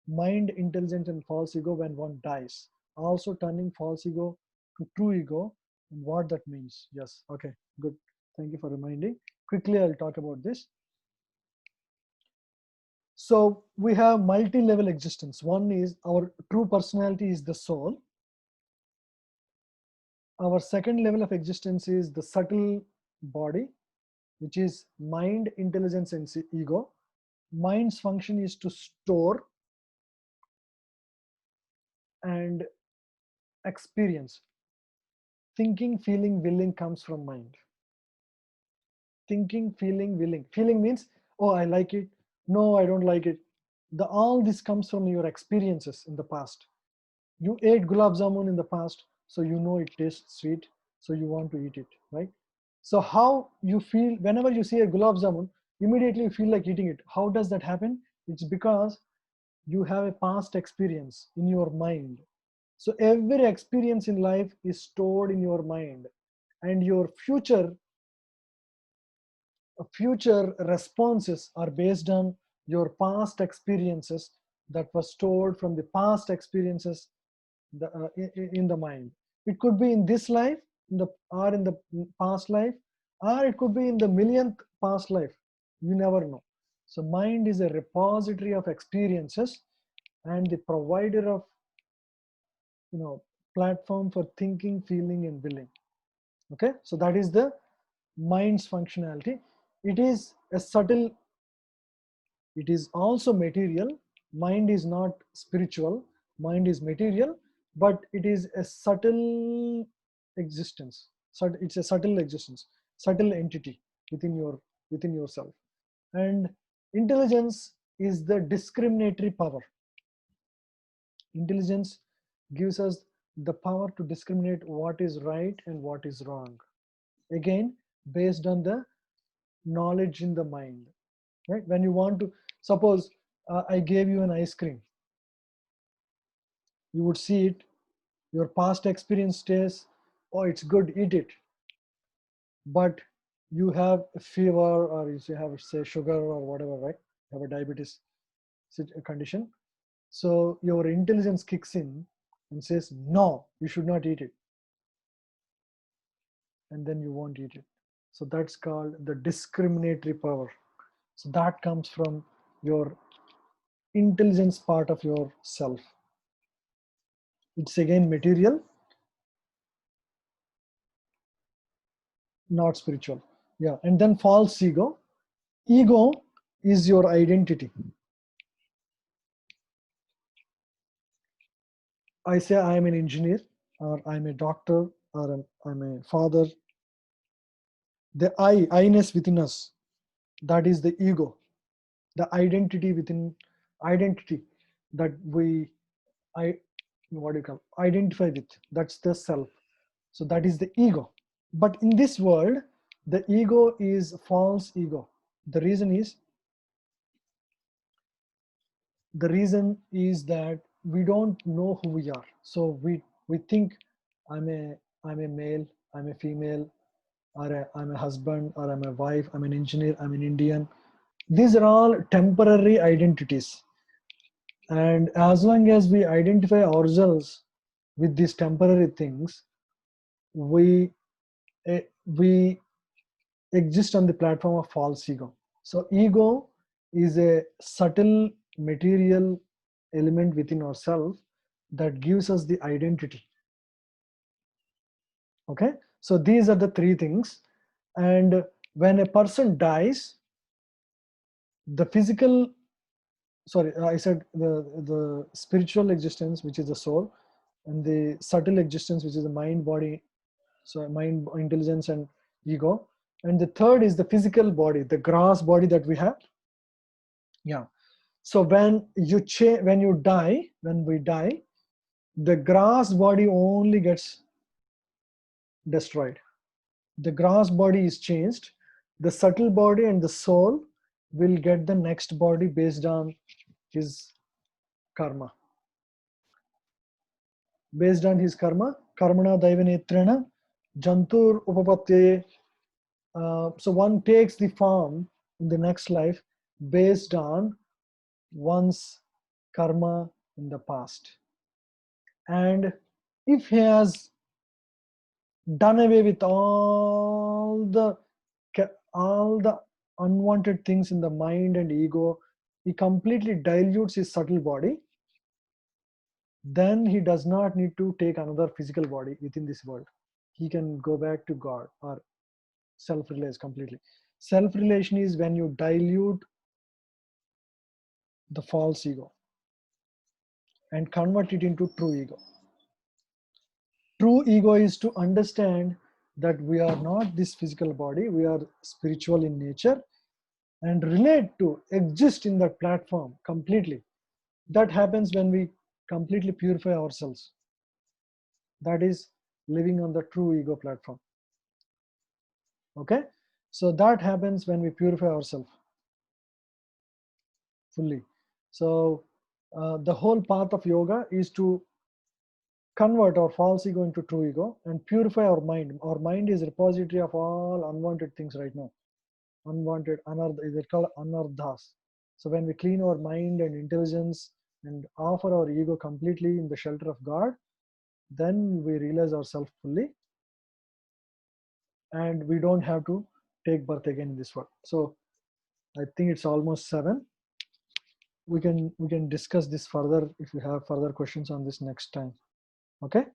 mind, intelligence, and false ego when one dies? Also turning false ego to true ego, and what that means. Yes, okay, good. Thank you for reminding. Quickly, I'll talk about this. So we have multi-level existence. One is our true personality is the soul. Our second level of existence is the subtle body, which is mind, intelligence, and ego. Mind's function is to store and experience. Thinking, feeling, willing comes from mind. Thinking, feeling, willing. Feeling means, oh, I like it. No, I don't like it. All this comes from your experiences in the past. You ate gulab jamun in the past, so you know it tastes sweet, so you want to eat it, right? So how you feel whenever you see a gulab jamun, immediately you feel like eating it. How does that happen? It's because you have a past experience in your mind. So every experience in life is stored in your mind, and your future responses are based on your past experiences that were stored from the past experiences in the mind. It could be in this life, or in the past life, or it could be in the millionth past life. You never know. So mind is a repository of experiences and the provider of, platform for thinking, feeling, and willing. Okay, so that is the mind's functionality. It is a subtle, it is also material. Mind is not spiritual, mind is material, but it is a subtle existence. It's a subtle existence, subtle entity within yourself. And intelligence is the discriminatory power. Intelligence gives us the power to discriminate what is right and what is wrong, again based on the knowledge in the mind. Right, when you want to, suppose I gave you an ice cream, you would see it, your past experience stays, oh it's good, eat it. But you have a fever, or you have, say, sugar or whatever, right? You have a diabetes condition. So your intelligence kicks in and says, no, you should not eat it. And then you won't eat it. So that's called the discriminatory power. So that comes from your intelligence part of yourself. It's again material, not spiritual. Yeah, and then false ego. Ego is your identity. I say I am an engineer, or I'm a doctor, or I'm a father. The I-ness within us, that is the ego. The identity within identity that what do you call, identify with, that's the self. So that is the ego. But in this world, the ego is false ego. The reason is that we don't know who we are. So we think I'm a male, I'm a female, or I'm a husband, or I'm a wife, I'm an engineer, I'm an Indian. These are all temporary identities. And as long as we identify ourselves with these temporary things, we exist on the platform of false ego. So ego is a subtle material element within ourselves that gives us the identity. Okay, so these are the three things. And when a person dies, the physical, sorry, I said the spiritual existence, which is the soul, and the subtle existence, which is the mind, body, so mind, intelligence, and ego. And the third is the physical body, the gross body that we have. Yeah. So when we die, the gross body only gets destroyed. The gross body is changed. The subtle body and the soul will get the next body based on his karma. Based on his karma, karmana daivanetrena jantur upapatye. So one takes the form in the next life based on one's karma in the past. And if he has done away with all the unwanted things in the mind and ego, he completely dilutes his subtle body, then he does not need to take another physical body within this world. He can go back to God or self-realize completely. Self-realization is when you dilute the false ego and convert it into true ego. True ego is to understand that we are not this physical body, we are spiritual in nature, and relate to, exist in that platform completely. That happens when we completely purify ourselves. That is living on the true ego platform. Okay, so that happens when we purify ourselves. fully. So the whole path of yoga is to convert our false ego into true ego and purify our mind. Our mind is repository of all unwanted things right now. Unwanted, they're called anardhas. So when we clean our mind and intelligence and offer our ego completely in the shelter of God, then we realize ourselves fully, and we don't have to take birth again in this world. So I think it's almost 7. We can discuss this further if you have further questions on this next time. Okay,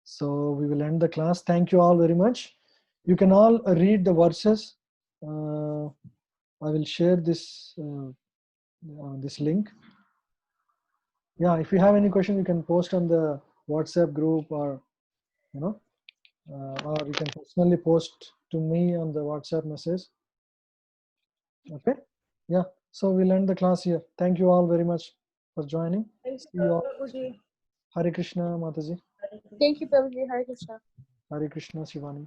so we will end the class. Thank you all very much. You can all read the verses. I will share this this link. Yeah, if you have any question, you can post on the WhatsApp group, or or you can personally post to me on the WhatsApp message. Okay, yeah. So we'll end the class here. Thank you all very much for joining. See you all. Hare Krishna, Mataji. Thank you, Prabhuji. Hare Krishna. Hare Krishna, Shivani.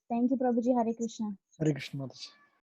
Thank you, Prabhuji. Hare Krishna. Hare Krishna, Mataji.